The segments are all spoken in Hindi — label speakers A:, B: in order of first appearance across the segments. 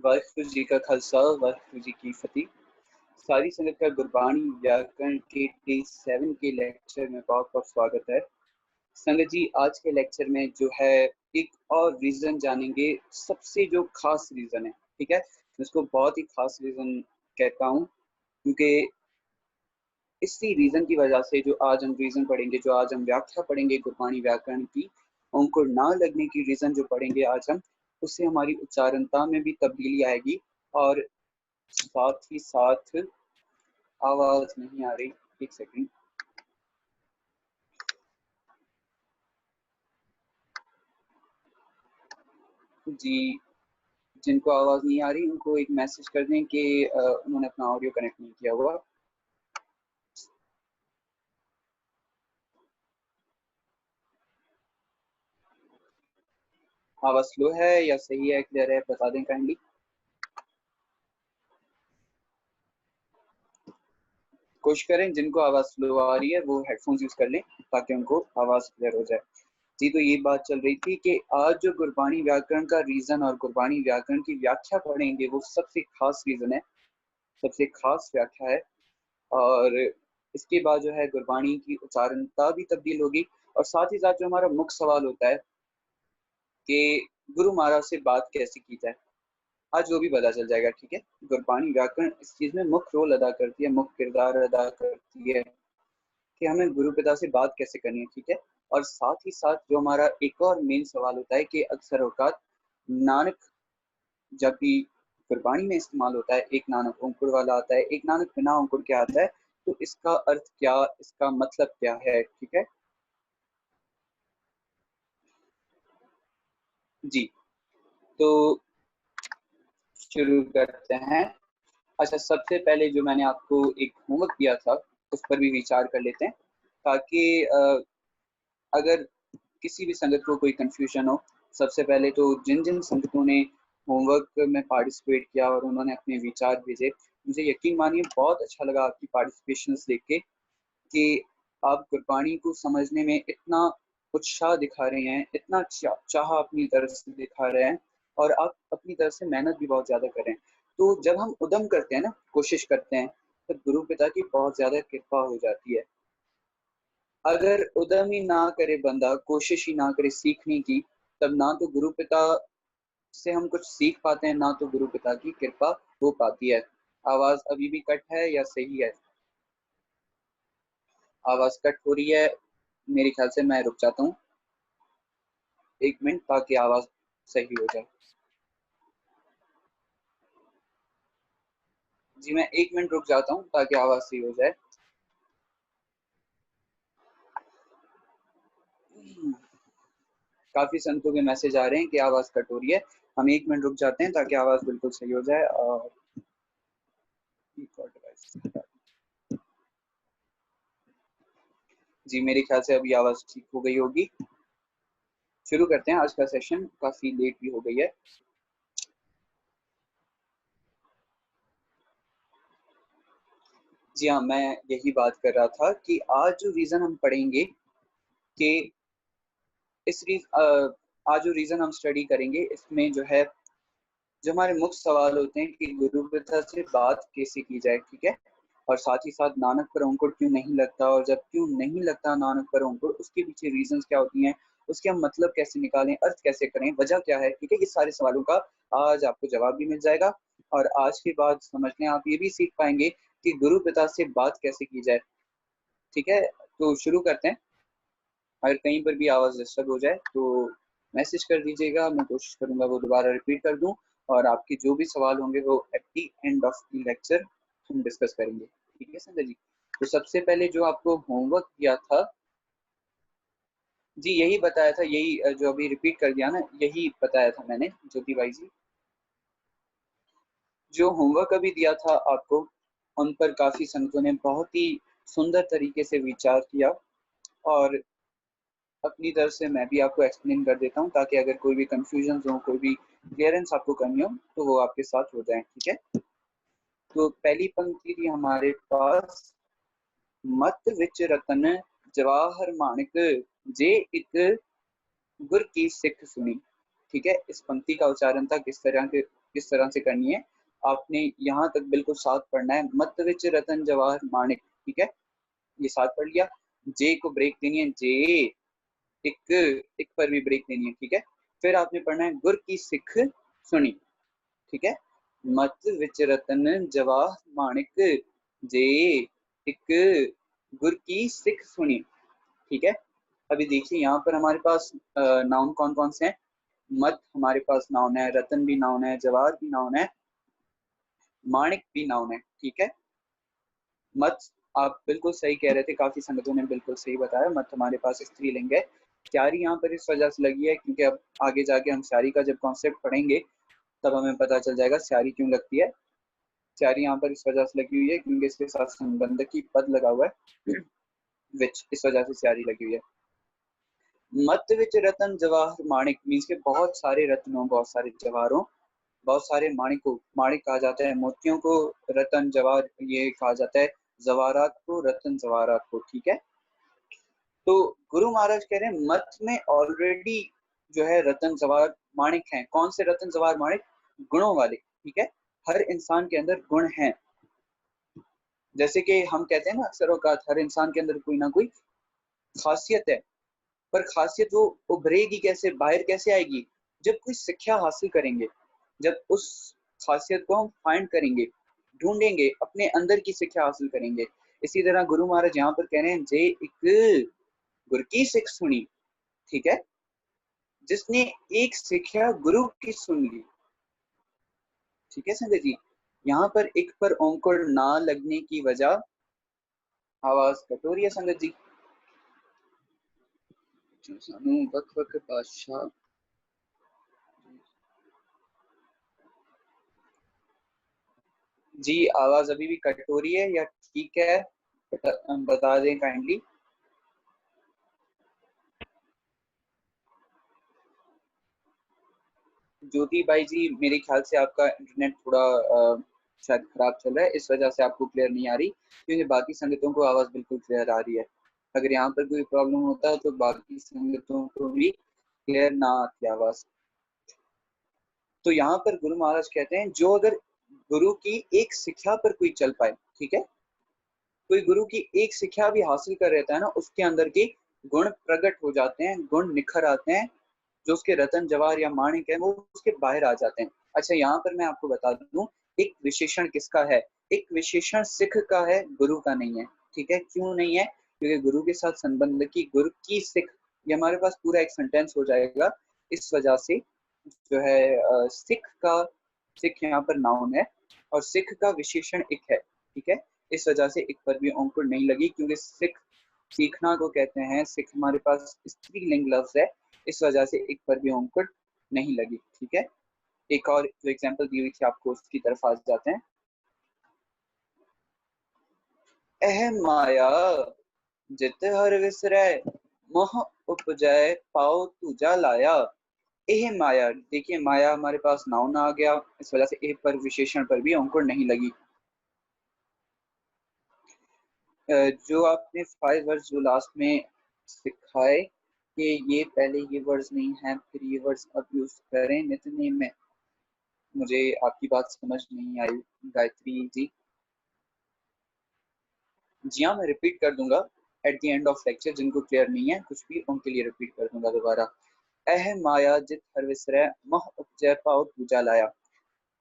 A: वाहिगुरू जी का खालसा वाहिगुरू जी की फतेह। सारी संगत का गुरबाणी व्याकरण के डे 7 के लेक्चर में बहुत बहुत स्वागत है। संगत जी, आज के लेक्चर में जो है एक और रीजन जानेंगे, सबसे जो खास रीजन है, ठीक है, इसको बहुत ही खास रीजन कहता हूँ क्योंकि इसी रीजन की वजह से जो आज हम रीजन पढ़ेंगे, जो आज हम व्याख्या पढ़ेंगे गुरबाणी व्याकरण की, अंकुर ना लगने की रीजन जो पढ़ेंगे आज हम, उससे हमारी उच्चारणता में भी तब्दीली आएगी और साथ ही साथ आवाज नहीं आ रही, एक सेकंड। जी, जिनको आवाज नहीं आ रही उनको एक मैसेज कर दें कि उन्होंने अपना ऑडियो कनेक्ट नहीं किया हुआ। आवाज स्लो है या सही है, क्लियर है, बता दें काइंडली। कोशिश करें जिनको आवाज स्लो आ रही है वो हेडफोन्स यूज कर लें ताकि उनको आवाज क्लियर हो जाए। जी, तो ये बात चल रही थी कि आज जो गुरबाणी व्याकरण का रीजन और गुरबाणी व्याकरण की व्याख्या पढ़ेंगे वो सबसे खास रीजन है, सबसे खास व्याख्या है। और इसके बाद जो है गुरबाणी की उच्चारणता भी तब्दील होगी और साथ ही साथ जो हमारा मुख्य सवाल होता है कि गुरु महाराज से बात कैसे की जाए, आज वो भी पता चल जाएगा। ठीक है, गुरबाणी व्याकरण इस चीज में मुख्य रोल अदा करती है, मुख्य किरदार अदा करती है कि हमें गुरु पिता से बात कैसे करनी है। ठीक है, और साथ ही साथ जो हमारा एक और मेन सवाल होता है कि अक्सर औकात नानक जब भी गुरबाणी में इस्तेमाल होता है, एक नानक अंकुर वाला आता है, एक नानक बिना अंकुर के आता है, तो इसका अर्थ क्या, इसका मतलब क्या है। ठीक है जी, तो शुरू करते हैं। अच्छा, सबसे पहले जो मैंने आपको एक होमवर्क दिया था उस पर भी विचार कर लेते हैं ताकि अगर किसी भी संगत को कोई कंफ्यूजन हो। सबसे पहले तो जिन जिन संगतों ने होमवर्क में पार्टिसिपेट किया और उन्होंने अपने विचार भेजे, मुझे यकीन मानिए बहुत अच्छा लगा आपकी पार्टिसिपेशंस देख के कि आप गुरबाणी को समझने में इतना उत्साह दिखा रहे हैं, इतना चाह अपनी तरफ से दिखा रहे हैं और आप अपनी तरफ से मेहनत भी बहुत ज्यादा कर रहे हैं। तो जब हम उद्यम करते हैं ना, कोशिश करते हैं, तो गुरु पिता की बहुत ज्यादा कृपा हो जाती है। अगर उद्यम ही ना करे बंदा, कोशिश ही ना करे सीखने की, तब ना तो गुरु पिता से हम कुछ सीख पाते हैं, ना तो गुरु पिता की कृपा हो पाती है। आवाज अभी भी कट है या सही है? आवाज कट हो रही है मेरे ख्याल से। मैं रुक जाता हूँ 1 मिनट ताकि आवाज सही हो जाए। जी, मैं 1 मिनट रुक जाता हूँ ताकि आवाज सही हो जाए। काफी संतों के मैसेज आ रहे हैं कि आवाज कट हो रही है। हम 1 मिनट रुक जाते हैं ताकि आवाज बिल्कुल सही हो जाए। और जी, मेरे ख्याल से अभी आवाज ठीक हो गई होगी। शुरू करते हैं, आज का सेशन काफी लेट भी हो गई है। जी हाँ, मैं यही बात कर रहा था कि आज जो रीजन हम पढ़ेंगे कि आज जो रीजन हम स्टडी करेंगे इसमें जो है, जो हमारे मुख्य सवाल होते हैं कि गुरु पिता से बात कैसे की जाए। ठीक है, और साथ ही साथ नानक पर अंकुर क्यों नहीं लगता, और जब क्यों नहीं लगता नानक पर अंकुर, उसके पीछे रीजंस क्या होती हैं, उसके हम मतलब कैसे निकालें, अर्थ कैसे करें, वजह क्या है। ठीक है, ये सारे सवालों का आज आपको जवाब भी मिल जाएगा और आज के बाद समझने आप ये भी सीख पाएंगे कि गुरु पिता से बात कैसे की जाए। ठीक है, तो शुरू करते हैं। अगर कहीं पर भी आवाज डिस्टर्ब हो जाए तो मैसेज कर दीजिएगा, मैं कोशिश करूंगा वो दोबारा रिपीट कर दूं और आपके जो भी सवाल होंगे वो at the end of the lecture हम डिस्कस करेंगे। ठीक है संजय जी, तो सबसे पहले जो आपको होमवर्क दिया था, जी यही बताया था, यही जो अभी रिपीट कर दिया ना, यही बताया था मैंने ज्योति भाई जी। जो होमवर्क अभी दिया था आपको, उन पर काफी संतों ने बहुत ही सुंदर तरीके से विचार किया और अपनी तरफ से मैं भी आपको एक्सप्लेन कर देता हूँ ताकि अगर कोई भी कंफ्यूजन हो, कोई भी क्लियरेंस आपको करनी हो तो वो आपके साथ हो जाए। ठीक है, तो पहली पंक्ति थी हमारे पास, मत विच रतन जवाहर माणिक, जे एक गुर की सिख सुनी। ठीक है, इस पंक्ति का उच्चारण था किस तरह के किस तरह से करनी है, आपने यहाँ तक बिल्कुल साथ पढ़ना है। मत विच रतन जवाहर माणिक, ठीक है, ये साथ पढ़ लिया। जे को ब्रेक देनी है, जे, एक पर भी ब्रेक देनी है, ठीक है। फिर आपने पढ़ना है गुर की सिख सुनी, ठीक है। मत विच रतन जवाहर माणिक, जे एक गुर की सिख सुनी, ठीक है। अभी देखिए यहाँ पर हमारे पास नाउन कौन कौन से हैं। मत हमारे पास नाउन है, रतन भी नाउन है, जवाहर भी नाउन है, माणिक भी नाउन है, ठीक है। मत, आप बिल्कुल सही कह रहे थे, काफी संगतों ने बिल्कुल सही बताया, मत हमारे पास स्त्रीलिंग है। स्यारी यहाँ पर इस वजह से लगी है क्योंकि अब आगे जाके हम स्यारी का जब कॉन्सेप्ट पढ़ेंगे तब हमें पता चल जाएगा स्यारी क्यों लगती है। स्यारी यहाँ पर इस वजह से लगी हुई है क्योंकि इसके साथ संबंध की पद लगा हुआ है, विच, इस वजह से स्यारी लगी हुई है। मत विच रतन जवाहर माणिक मीन्स के बहुत सारे रत्नों, बहुत सारे जवाहरों, बहुत सारे माणिकों, माणिक कहा जाता है मोतियों को, रतन जवाहर ये कहा जाता है जवाहरात को, रतन जवाहरात को, ठीक है। तो गुरु महाराज कह रहे हैं मत में ऑलरेडी जो है रतन जवाहर माणिक हैं। कौन से रतन जवाहर माणिक? गुणों वाले, ठीक है। हर इंसान के अंदर गुण हैं, जैसे कि हम कहते हैं ना अक्सर औकात, हर इंसान के अंदर कोई ना कोई खासियत है, पर खासियत वो उभरेगी कैसे, बाहर कैसे आएगी? जब कोई शिक्षा हासिल करेंगे, जब उस खासियत को हम फाइंड करेंगे, ढूंढेंगे, अपने अंदर की शिक्षा हासिल करेंगे। इसी तरह गुरु महाराज यहाँ पर कह रहे हैं जे एक गुर की सिख सुनी, ठीक है, जिसने एक शिक्षा गुरु की सुन ली, ठीक है संजय जी। यहाँ पर एक पर ओंकुर ना लगने की वजह आवाज कटोरी है संगत जी। वक वक बादशाह, जी आवाज अभी भी कट हो रही है या ठीक है? बता दें काइंडली। ज्योति भाई जी, मेरे ख्याल से आपका इंटरनेट थोड़ा शायद खराब चल रहा है, इस वजह से आपको क्लियर नहीं आ रही, क्योंकि बाकी संगतों को आवाज बिल्कुल क्लियर आ रही है। अगर यहाँ पर कोई प्रॉब्लम होता है तो बाकी संगतों को भी क्लियर ना आती आवाज। तो यहाँ पर गुरु महाराज कहते हैं जो अगर गुरु की एक शिक्षा पर कोई चल पाए, ठीक है, कोई गुरु की एक शिक्षा भी हासिल कर रहता है ना, उसके अंदर के गुण प्रकट हो जाते हैं, गुण निखर आते हैं, जो उसके रतन जवाहर या माणिक है वो उसके बाहर आ जाते हैं। अच्छा यहाँ पर मैं आपको बता दूं, एक विशेषण किसका है? एक विशेषण सिख का है, गुरु का नहीं है, ठीक है। क्यों नहीं है? क्योंकि गुरु के साथ संबंध की, गुरु की सिख, ये हमारे पास पूरा एक सेंटेंस हो जाएगा, इस वजह से जो है सिख का, सिख यहाँ पर नाउन है और सिख का विशेषण एक है, ठीक है। इस वजह से एक पर भी अंकुर नहीं लगी, क्योंकि सिख, सीखना को कहते हैं, सिख हमारे पास स्त्रीलिंग लफ्ज है, इस वजह से एक पर भी अंकुर नहीं लगी, ठीक है। एक और जो एग्जांपल दी हुई थी आपको उसकी तरफ आ जाते हैं। एह माया जित हर विसरै, मोह उपजय पाओ तुझा लाया। एह माया, देखिए माया हमारे पास नाउन आ गया, इस वजह से एह पर विशेषण पर भी अंकुर नहीं लगी। जो आपने 5 वर्ड्स जो लास्ट में सिखाए कि ये पहले ये वर्ड्स नहीं है फिर ये वर्ड्स अब यूज करें नित्यनेम में, मुझे आपकी बात समझ नहीं आई गायत्री जी। जी हाँ, मैं रिपीट कर दूंगा at the end of lecture, जिनको क्लियर नहीं है कुछ भी उनके लिए रिपीट कर दूंगा दोबारा। एह माया जित हर विसरै, मह उपजय पाओ पूजा लाया।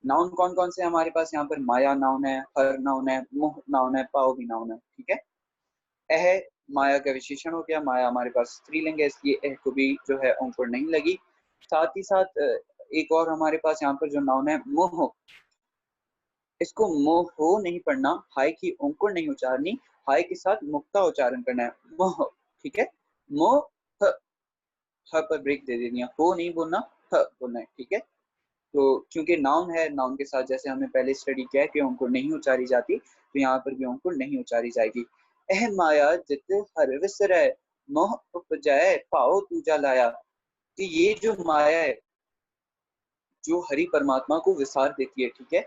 A: नाउन कौन कौन से हमारे पास यहाँ पर? माया नाउन है, हर नाउन है, मुह नाउन है, पाओ भी नाउन है, ठीक है। एह माया का विशेषण हो गया, माया हमारे पास स्त्रीलिंग है, इसलिए एह को भी जो है अंकुर नहीं लगी। साथ ही साथ एक और हमारे पास यहाँ पर जो नाउन है मोह, इसको मोह नहीं पढ़ना, हाय की अंकुर नहीं उच्चारनी, हाय के साथ मुक्ता उच्चारण करना है, मोह, ठीक है। मोह, ह पर ब्रेक दे देनी है, हो नहीं बोलना, ह बोलना है, ठीक है। तो क्योंकि नाउन है, नाउन के साथ जैसे हमने पहले स्टडी किया है कि अंकुर नहीं उच्चारी जाती, तो यहाँ पर भी अंकुर नहीं उच्चारी जाएगी। एह माया जित हर विसरै, मोह उपजय पाओ दूजा लाया। कि ये जो माया है जो हरि परमात्मा को विसार देती है, ठीक है,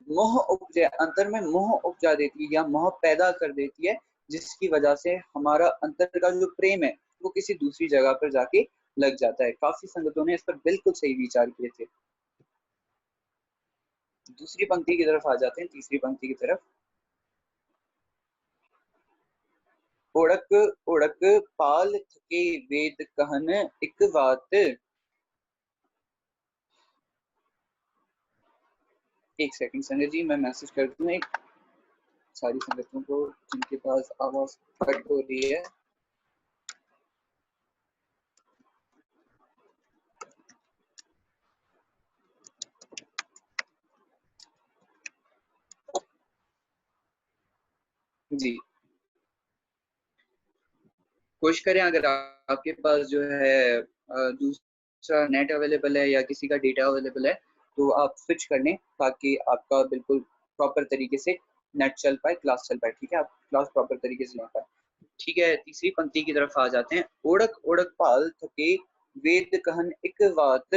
A: मोह उपजय, अंतर में मोह उपजा देती है या मोह पैदा कर देती है, जिसकी वजह से हमारा अंतर का जो प्रेम है वो किसी दूसरी जगह पर जाके लग जाता है। काफी संगतों ने इस पर बिल्कुल सही विचार किए थे। दूसरी पंक्ति की तरफ आ जाते हैं, तीसरी पंक्ति की तरफ। ओढ़क ओढ़क पाल थके वेद कहन एक बात। एक सेकंड संजय जी, मैं मैसेज कर दूं एक सारी संगतों को जिनके पास आवाज कट हो रही है। जी, कोशिश करें अगर आपके पास जो है दूसरा नेट अवेलेबल है या किसी का डेटा अवेलेबल है तो आप स्विच कर लें ताकि आपका बिल्कुल प्रॉपर तरीके से नेट चल पाए, क्लास चल पाए। ठीक है, आप क्लास प्रॉपर तरीके से ले पाए। ठीक है, तीसरी पंक्ति की तरफ आ जाते हैं। ओढ़क ओढ़क पाल थके वेद कहन एक बात।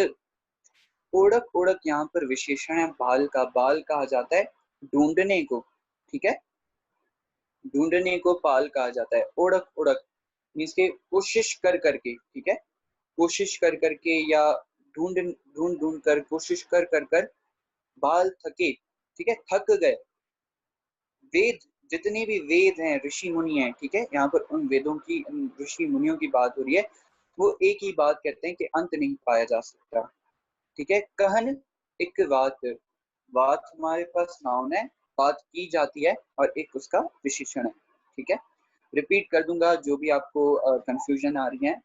A: ओढ़क ओढ़क यहाँ पर विशेषण है बाल का। बाल कहा जाता है ढूंढने को। ठीक है, ढूंढने को पाल कहा जाता है। ओढ़क ओढ़क मीन्स के कोशिश कर करके। ठीक है, कोशिश कर करके या ढूंढ ढूंढ ढूंढ कर, कोशिश कर कर कर बाल थके। ठीक है, थक गए। वेद, जितने भी वेद हैं, ऋषि मुनि हैं, ठीक है, यहाँ पर उन वेदों की, उन ऋषि मुनियों की बात हो रही है। वो एक ही बात कहते हैं कि अंत नहीं पाया जा सकता। ठीक है, कहन एक बात। बात हमारे पास नाउन है, बात की जाती है, और एक उसका विशेषण है। ठीक है, रिपीट कर दूंगा जो भी आपको कंफ्यूजन आ रही है,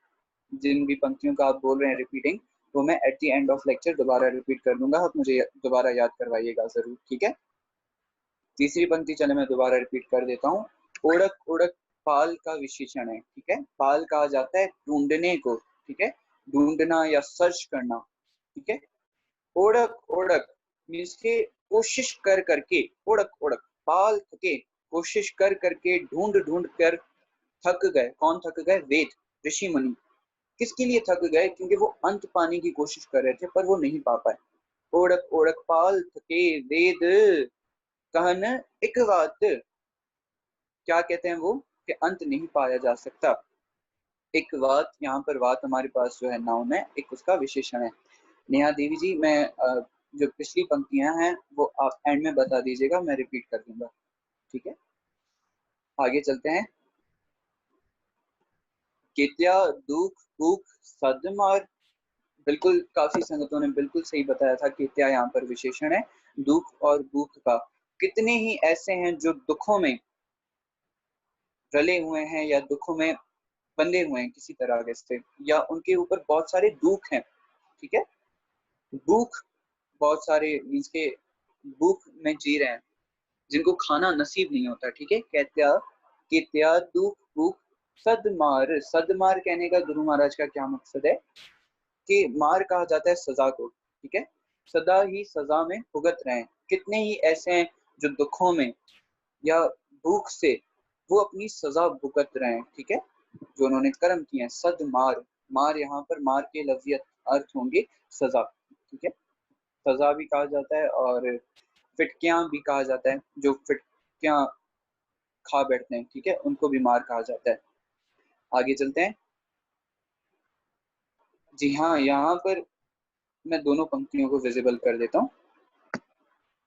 A: जिन भी पंक्तियों का आप बोल रहे हैं रिपीटिंग, वो मैं at the end of lecture दोबारा रिपीट कर दूंगा। आप मुझे दोबारा याद करवाइएगा जरूर। ठीक है, तीसरी पंक्ति चले मैं दोबारा रिपीट कर देता हूँ। ओढ़क ओढ़क पाल का विशेषण है। ठीक है, पाल कहा जाता है ढूंढने को। ठीक है, ढूंढना या सर्च करना। ठीक है, ओढ़क ओढ़क मीन्स के कोशिश कर करके। ओढ़क ओढ़क पाल थके, कोशिश कर करके, ढूंढ ढूंढ कर थक गए। कौन थक गए? वेद, ऋषि मुनि। किसके लिए थक गए? क्योंकि वो अंत पाने की कोशिश कर रहे थे पर वो नहीं पा पाए। ओढ़क ओढ़क पाल थके वेद कहन एक बात। क्या कहते हैं वो? कि अंत नहीं पाया जा सकता। एक बात, यहाँ पर बात हमारे पास जो है नाउन है, एक उसका विशेषण है। नेहा देवी जी, मैं जो पिछली पंक्तियां हैं वो आप एंड में बता दीजिएगा, मैं रिपीट कर दूंगा। ठीक है, आगे चलते हैं। केत्या दुख भूख सदमार। बिल्कुल, काफी संगतों ने बिल्कुल सही बताया था। केत्या यहाँ पर विशेषण है दुख और भूख का। कितने ही ऐसे हैं जो दुखों में रले हुए हैं या दुखों में बंधे हुए हैं किसी तरह से, या उनके ऊपर बहुत सारे दुख हैं। ठीक है, भूख, बहुत सारे मीन्स के भूख में जी रहे हैं, जिनको खाना नसीब नहीं होता। ठीक है, कहत्या दुख भूख सदमार। सदमार कहने का गुरु महाराज का क्या मकसद है? कि मार कहा जाता है सजा को। ठीक है, सदा ही सजा में भुगत रहे हैं। कितने ही ऐसे हैं जो दुखों में या भूख से वो अपनी सजा भुगत रहे हैं। ठीक है, जो उन्होंने कर्म किए हैं। सद मार, मार यहाँ पर मार के लफ्जी अर्थ होंगे सजा। ठीक है, सजा भी कहा जाता है और फिटकियां भी कहा जाता है। जो फिटकियां खा बैठते हैं, ठीक है, उनको भी मार कहा जाता है। आगे चलते हैं। जी हाँ, यहाँ पर मैं दोनों पंक्तियों को विजिबल कर देता हूँ।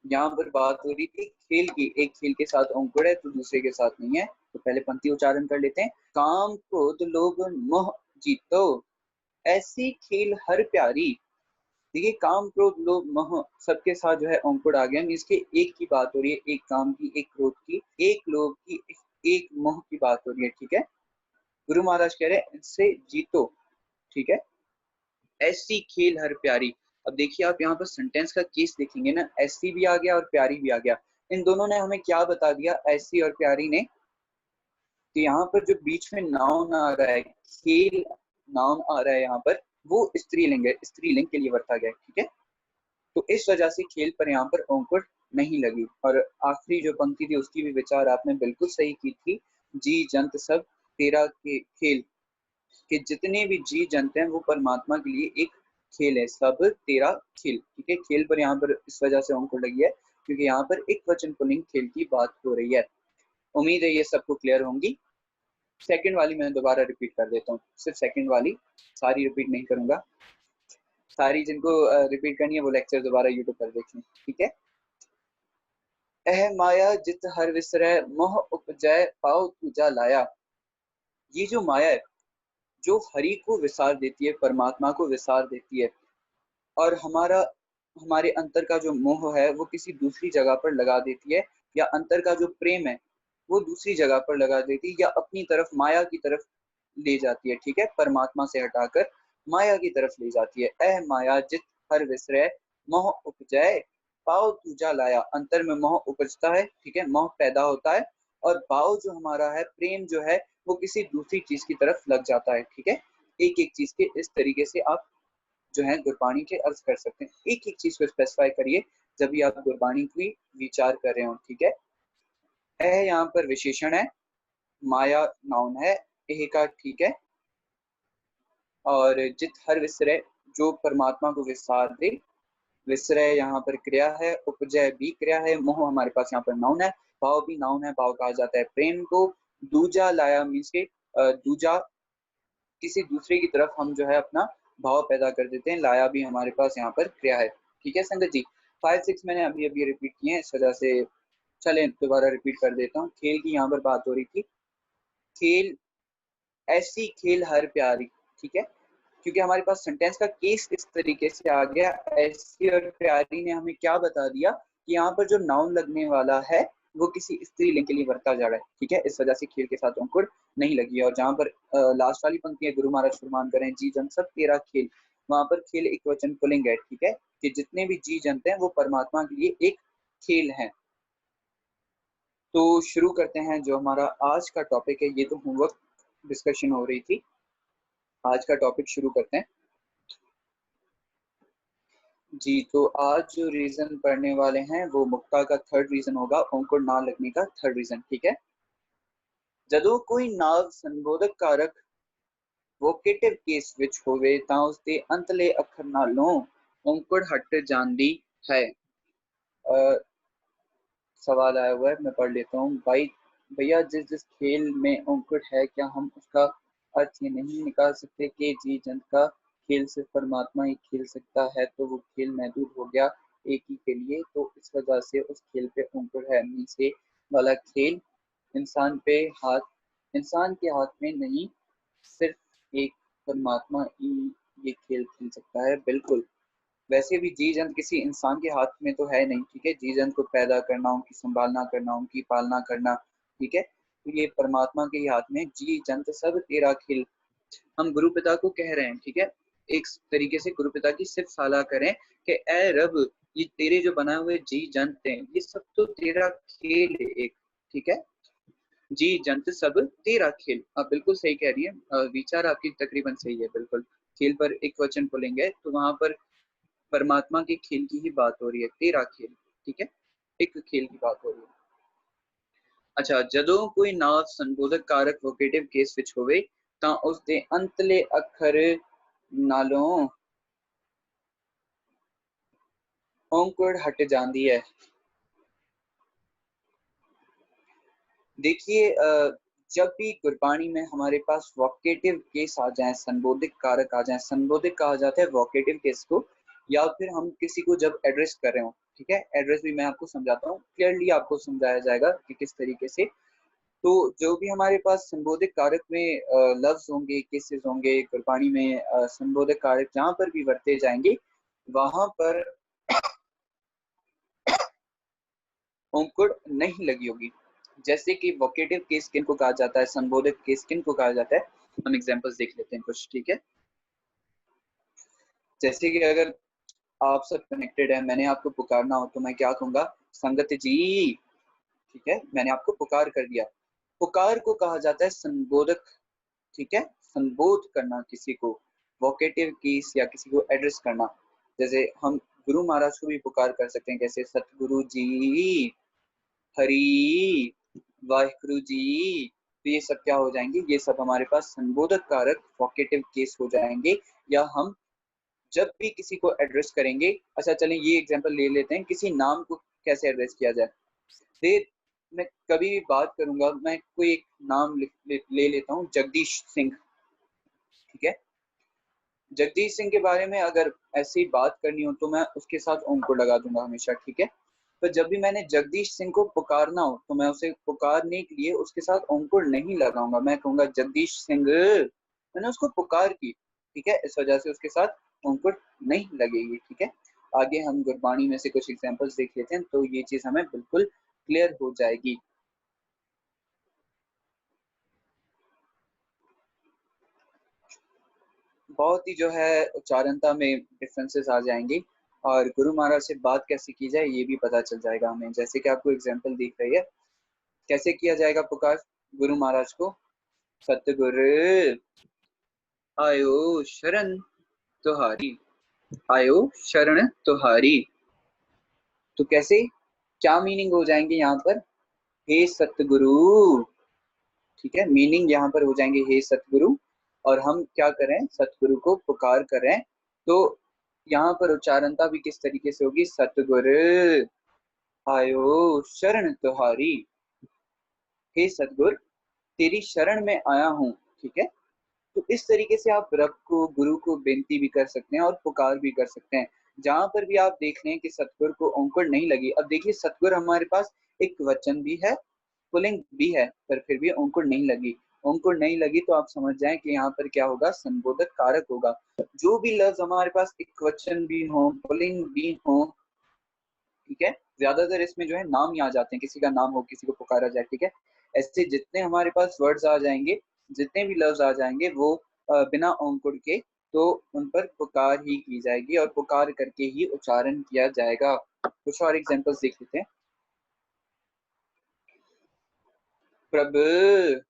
A: यहाँ पर बात हो रही थी खेल की। एक खेल के साथ अंकुर है तो दूसरे के साथ नहीं है। तो पहले पंक्ति उच्चारण कर लेते हैं। काम क्रोध लोभ मोह जीतो, ऐसी खेल हर प्यारी। देखिए, काम क्रोध लोभ मोह सबके साथ जो है अंकुर आ गया। इसके एक की बात हो रही है, एक काम की, एक क्रोध की, एक लोभ की, एक मोह की बात हो रही है। ठीक है, गुरु महाराज कह रहे हैं इससे जीतो। ठीक है, ऐसी खेल हर प्यारी। अब देखिए आप यहाँ पर सेंटेंस का केस देखेंगे ना, ऐसी भी आ गया और प्यारी भी आ गया। इन दोनों ने हमें क्या बता दिया, ऐसी और प्यारी ने? तो यहाँ पर जो बीच में नाउन आ रहा है, खेल नाउन आ रहा है यहाँ पर, वो स्त्रीलिंग है, स्त्रीलिंग के लिए बरता गया। ठीक है, तो इस वजह से खेल पर यहाँ पर अंकुर नहीं लगी। और आखिरी जो पंक्ति थी उसकी भी विचार आपने बिल्कुल सही की थी। जी जंत सब तेरा के खेल, कि जितने भी जी जंत हैं वो परमात्मा के लिए एक खेल है। सब तेरा खेल। ठीक है, खेल पर यहाँ पर इस वजह से अंकुर लगी है क्योंकि यहाँ पर एक वचन पुल्लिंग खेल की बात हो रही है। उम्मीद है ये सबको क्लियर होंगी। सेकंड वाली मैं दोबारा रिपीट कर देता हूँ, सिर्फ सेकंड वाली, सारी रिपीट नहीं करूंगा। सारी जिनको रिपीट करनी है वो लेक्चर दोबारा यूट्यूब पर देखें। ठीक है, एह माया जित हर विसरै मोह उपजय पाओ तुझा लाया। ये जो माया है जो हरि को विसार देती है, परमात्मा को विसार देती है, और हमारे अंतर का जो मोह है वो किसी दूसरी जगह पर लगा देती है, या अंतर का जो प्रेम है वो दूसरी जगह पर लगा देती है, या अपनी तरफ माया की तरफ ले जाती है। ठीक है, परमात्मा से हटाकर माया की तरफ ले जाती है। एह माया जित हर विसरै मोह उपजय पाओ तुझा लाया। अंतर में मोह उपजता है, ठीक है, मोह पैदा होता है, और भाव जो हमारा है, प्रेम जो है, वो किसी दूसरी चीज की तरफ लग जाता है। ठीक है, एक एक चीज के इस तरीके से आप जो है गुरबानी के अर्थ कर सकते हैं। एक एक चीज को स्पेसिफाई करिए जब भी आप गुरबानी की विचार कर रहे हो। ठीक है, एह यहाँ पर विशेषण है, माया नाउन है, एह का, ठीक है, और जित हर विसरे जो परमात्मा को विसार दे, विसरय यहाँ पर क्रिया है, उपजय भी क्रिया है, मोह हमारे पास यहाँ पर नाउन है, भाव भी नाउन है, भाव कहा जाता है प्रेम को। दूजा लाया मीन्स के दूजा किसी दूसरे की तरफ हम जो है अपना भाव पैदा कर देते हैं। लाया भी हमारे पास यहाँ पर क्रिया है। ठीक है संगत जी, 5-6 मैंने अभी अभी रिपीट किए हैं, इस वजह से चले दोबारा रिपीट कर देता हूँ। खेल की यहाँ पर बात हो रही थी, खेल ऐसी खेल हर प्यारी। ठीक है, क्योंकि हमारे पास सेंटेंस का केस इस तरीके से आ गया, ऐसी और प्यारी ने हमें क्या बता दिया कि यहाँ पर जो नाउन लगने वाला है वो किसी स्त्रीलिंग के लिए बरता जा रहा है। ठीक है, इस वजह से खेल के साथ अंकुर नहीं लगी है। और जहां पर लास्ट वाली पंक्ति है, गुरु महाराज फरमान करें जी जन सब तेरा खेल, वहां पर खेल एक वचन पुल्लिंग है। ठीक है, कि जितने भी जी जनते हैं वो परमात्मा के लिए एक खेल है। तो शुरू करते हैं जो हमारा आज का टॉपिक है। ये तो होमवर्क डिस्कशन हो रही थी, आज का टॉपिक शुरू करते हैं जी। तो आज जो रीजन पढ़ने वाले हैं वो मुक्ता का थर्ड रीजन होगा, अंकुर ना लगने का थर्ड रीजन। ठीक है, जदों कोई नाव संबोधक कारक वोकेटिव केस विच होवे तां उसके अंतले अखर नालों अंकुर हट जांदी है। सवाल आया हुआ है, मैं पढ़ लेता हूँ। भाई भैया, जिस जिस खेल में अंकुर है, क्या हम उसका अर्थ ये नहीं निकाल सकते कि जी जंत का खेल सिर्फ परमात्मा ही खेल सकता है, तो वो खेल महदूद हो गया एक ही के लिए, तो इस वजह से उस खेल पे अंकुर है। नीचे वाला खेल इंसान पे इंसान के हाथ में नहीं, सिर्फ एक परमात्मा ही ये खेल खेल सकता है। बिल्कुल, वैसे भी जी जंत किसी इंसान के हाथ में तो है नहीं। ठीक है, जी जंत को पैदा करना, उनकी संभालना करना, उनकी पालना करना, ठीक है, तो ये परमात्मा के ही हाथ में। जी जंत सब तेरा खेल, हम गुरु पिता को कह रहे हैं। ठीक है, एक तरीके से गुरु पिता की सिर्फ साला करें कि ए रब, ये तेरे जो बनाए हुए जी जंत हैं ये सब तो तेरा खेल है एक। ठीक है, जी जंत सब तेरा खेल, आप बिल्कुल सही कह रही है, विचार आपकी तकरीबन सही है। बिल्कुल, खेल पर एक वचन बोलेंगे तो वहां पर परमात्मा के खेल की ही बात हो रही है, तेरा खेल। ठीक है, एक खेल की बात हो रही है। अच्छा, जदों कोई नाव संबोधक कारक वोकेटिव केस विच होवे तां उस दे अंतले अखर नालों औंकड़ हट जाती है। देखिए, जब भी गुरबाणी में हमारे पास वोकेटिव केस आ जाए, संबोधित कारक आ जाए, संबोधित कहा जाता है वोकेटिव केस को, या फिर हम किसी को जब एड्रेस कर रहे हो, ठीक है, एड्रेस भी मैं आपको समझाता हूँ, क्लियरली आपको समझाया जाएगा कि किस तरीके से। तो जो भी हमारे पास संबोधित कारक में लफ्ज होंगे, केसेस होंगे गुरबाणी में, संबोधित कारक जहां पर भी बरते जाएंगे वहां पर अंकुड़ नहीं लगी होगी। जैसे कि वोकेटिव केस किन को कहा जाता है, संबोधित केस किन को कहा जाता है, हम एग्जांपल्स देख लेते हैं कुछ। ठीक है, जैसे कि अगर आप सब कनेक्टेड है, मैंने आपको पुकारना हो तो मैं क्या कहूंगा, संगत जी। ठीक है, मैंने आपको पुकार कर दिया, पुकार को कहा जाता है संबोधक। ठीक है, संबोध करना किसी को, वोकेटिव केस या किसी को एड्रेस करना। जैसे हम गुरु महाराज को भी पुकार कर सकते हैं, कैसे, सतगुरु जी, हरि, वाहिगुरु जी। तो ये सब क्या हो जाएंगे, ये सब हमारे पास संबोधक कारक वोकेटिव केस हो जाएंगे। या हम जब भी किसी को एड्रेस करेंगे, अच्छा चलें ये एग्जांपल ले लेते हैं, किसी नाम को कैसे एड्रेस किया जाए। फिर मैं कभी भी बात करूंगा, मैं कोई एक नाम ले लेता हूँ, जगदीश सिंह। ठीक है, जगदीश सिंह के बारे में अगर ऐसी बात करनी हो तो मैं उसके साथ ओम को लगा दूंगा हमेशा। ठीक है, तो जब भी मैंने जगदीश सिंह को पुकारना हो तो मैं उसे पुकारने के लिए उसके साथ अंकुर नहीं लगाऊंगा, मैं कहूंगा जगदीश सिंह, मैंने उसको पुकार की, ठीक है, इस वजह से उसके साथ अंकुर नहीं लगेगी, ठीक है। आगे हम गुरबाणी में से कुछ एग्जांपल्स देख लेते हैं तो ये चीज हमें बिल्कुल क्लियर हो जाएगी। बहुत ही जो है उच्चारणता में डिफरेंसेस आ जाएंगे और गुरु महाराज से बात कैसे की जाए ये भी पता चल जाएगा हमें। जैसे कि आपको एग्जांपल दिख रही है, कैसे किया जाएगा पुकार गुरु महाराज को, सतगुरु आयो शरण तुहारी, आयो शरण तुहारी। तो कैसे, क्या मीनिंग हो जाएंगे यहाँ पर, हे सतगुरु, ठीक है, मीनिंग यहाँ पर हो जाएंगे हे सतगुरु। और हम क्या करें, सतगुरु को पुकार करें, तो यहाँ पर उच्चारणता भी किस तरीके से होगी, सतगुरु आयो शरण तुहारी, हे सतगुरु तेरी शरण में आया हूँ, ठीक है। तो इस तरीके से आप रब को, गुरु को बेनती भी कर सकते हैं और पुकार भी कर सकते हैं। जहां पर भी आप देख रहे हैं कि सतगुरु को अंकुर नहीं लगी, अब देखिए सतगुरु हमारे पास एक वचन भी है, पुल्लिंग भी है, पर फिर भी अंकुर नहीं लगी। अंकुर नहीं लगी तो आप समझ जाएं कि यहाँ पर क्या होगा, संबोधक कारक होगा। जो भी लफ्ज हमारे पास एक वचन भी हो, पुल्लिंग भी हो, ठीक है, ज्यादातर इसमें जो है नाम ही आ जाते हैं, किसी का नाम हो, किसी को पुकारा जाए, ठीक है। ऐसे जितने हमारे पास वर्ड्स आ जाएंगे, जितने भी लफ्ज आ जाएंगे वो बिना अंकुर के, तो उन पर पुकार ही की जाएगी और पुकार करके ही उच्चारण किया जाएगा। कुछ और एग्जांपल्स देख लेते हैं। प्रभु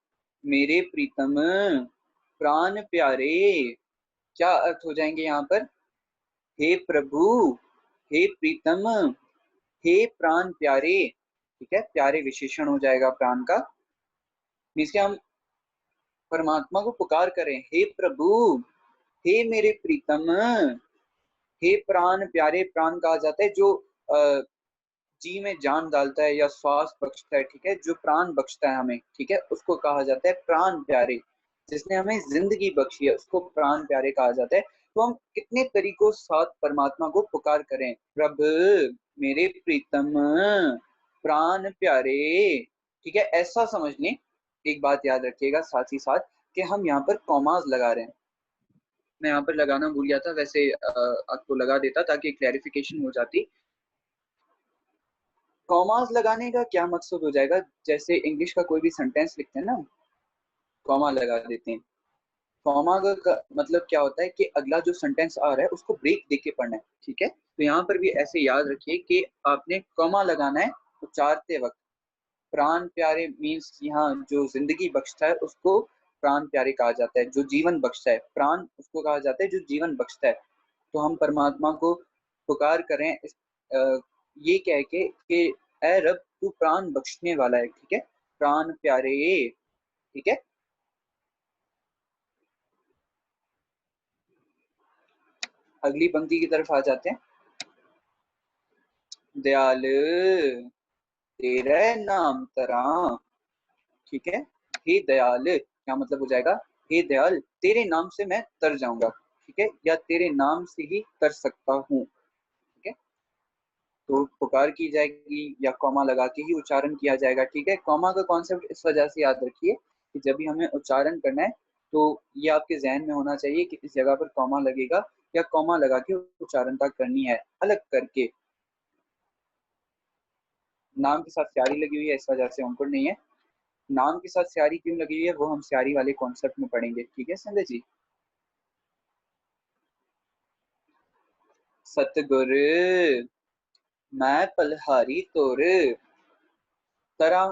A: मेरे प्रीतम, प्राण प्यारे, क्या अर्थ हो जाएंगे यहाँ पर, हे प्रभु, हे प्रीतम, हे प्राण प्यारे, ठीक है, प्यारे विशेषण हो जाएगा प्राण का। मीन्स कि हम परमात्मा को पुकार करें, हे प्रभु, हे मेरे प्रीतम, हे प्राण प्यारे, प्राण कहा जाता है जो जी में जान डालता है या श्वास बख्शता है, ठीक है, जो प्राण बख्शता है हमें, ठीक है, उसको कहा जाता है प्राण प्यारे। जिसने हमें जिंदगी बख्शी है उसको प्राण प्यारे कहा जाता है। तो हम कितने तरीकों साथ परमात्मा को पुकार करें, प्रभु मेरे प्रीतम, प्राण प्यारे, ठीक है, ऐसा समझ लें। एक बात याद रखिएगा साथ ही साथ कि हम यहाँ पर कॉमास लगा रहे हैं, मैं यहाँ पर लगाना भूल गया था, वैसे आपको लगा देता ताकि क्लैरिफिकेशन हो जाती। कॉमास लगाने का क्या मकसद हो जाएगा, जैसे इंग्लिश का कोई भी सेंटेंस लिखते हैं ना, कॉमा लगा देते हैं। कॉमा का मतलब क्या होता है कि अगला जो सेंटेंस आ रहा है उसको ब्रेक देके पढ़ना है, ठीक है। तो यहाँ पर भी ऐसे याद रखिए कि आपने कॉमा लगाना है उच्चारते वक्त। प्राण प्यारे मीन्स यहाँ जो जिंदगी बख्शता है उसको प्राण प्यारे कहा जाता है, जो जीवन बख्शता है, प्राण उसको कहा जाता है जो जीवन बख्शता है। तो हम परमात्मा को पुकार करें ये कह के कि ऐ रब तू प्राण बख्शने वाला है, ठीक है, प्राण प्यारे, ठीक है। अगली पंक्ति की तरफ आ जाते हैं। दयाल तेरे नाम तरा, ठीक है, हे दयाल क्या मतलब हो जाएगा, हे दयाल तेरे नाम से मैं तर जाऊंगा, ठीक है, या तेरे नाम से ही तर सकता हूँ, ठीक है। तो पुकार की जाएगी या कॉमा लगा के ही उच्चारण किया जाएगा, ठीक है। कॉमा का कॉन्सेप्ट इस वजह से याद रखिए कि जब भी हमें उच्चारण करना है तो ये आपके जहन में होना चाहिए कि इस जगह पर कॉमा लगेगा या कॉमा लगा के उच्चारणता करनी है अलग करके। नाम के साथ स्यारी लगी हुई है इस वजह से अंकुर नहीं है। नाम के साथ स्यारी क्यों लगी हुई है वो हम स्यारी वाले कॉन्सेप्ट में पढ़ेंगे, ठीक है संजय जी। सतगुर मैं पलहारी तोर, तरा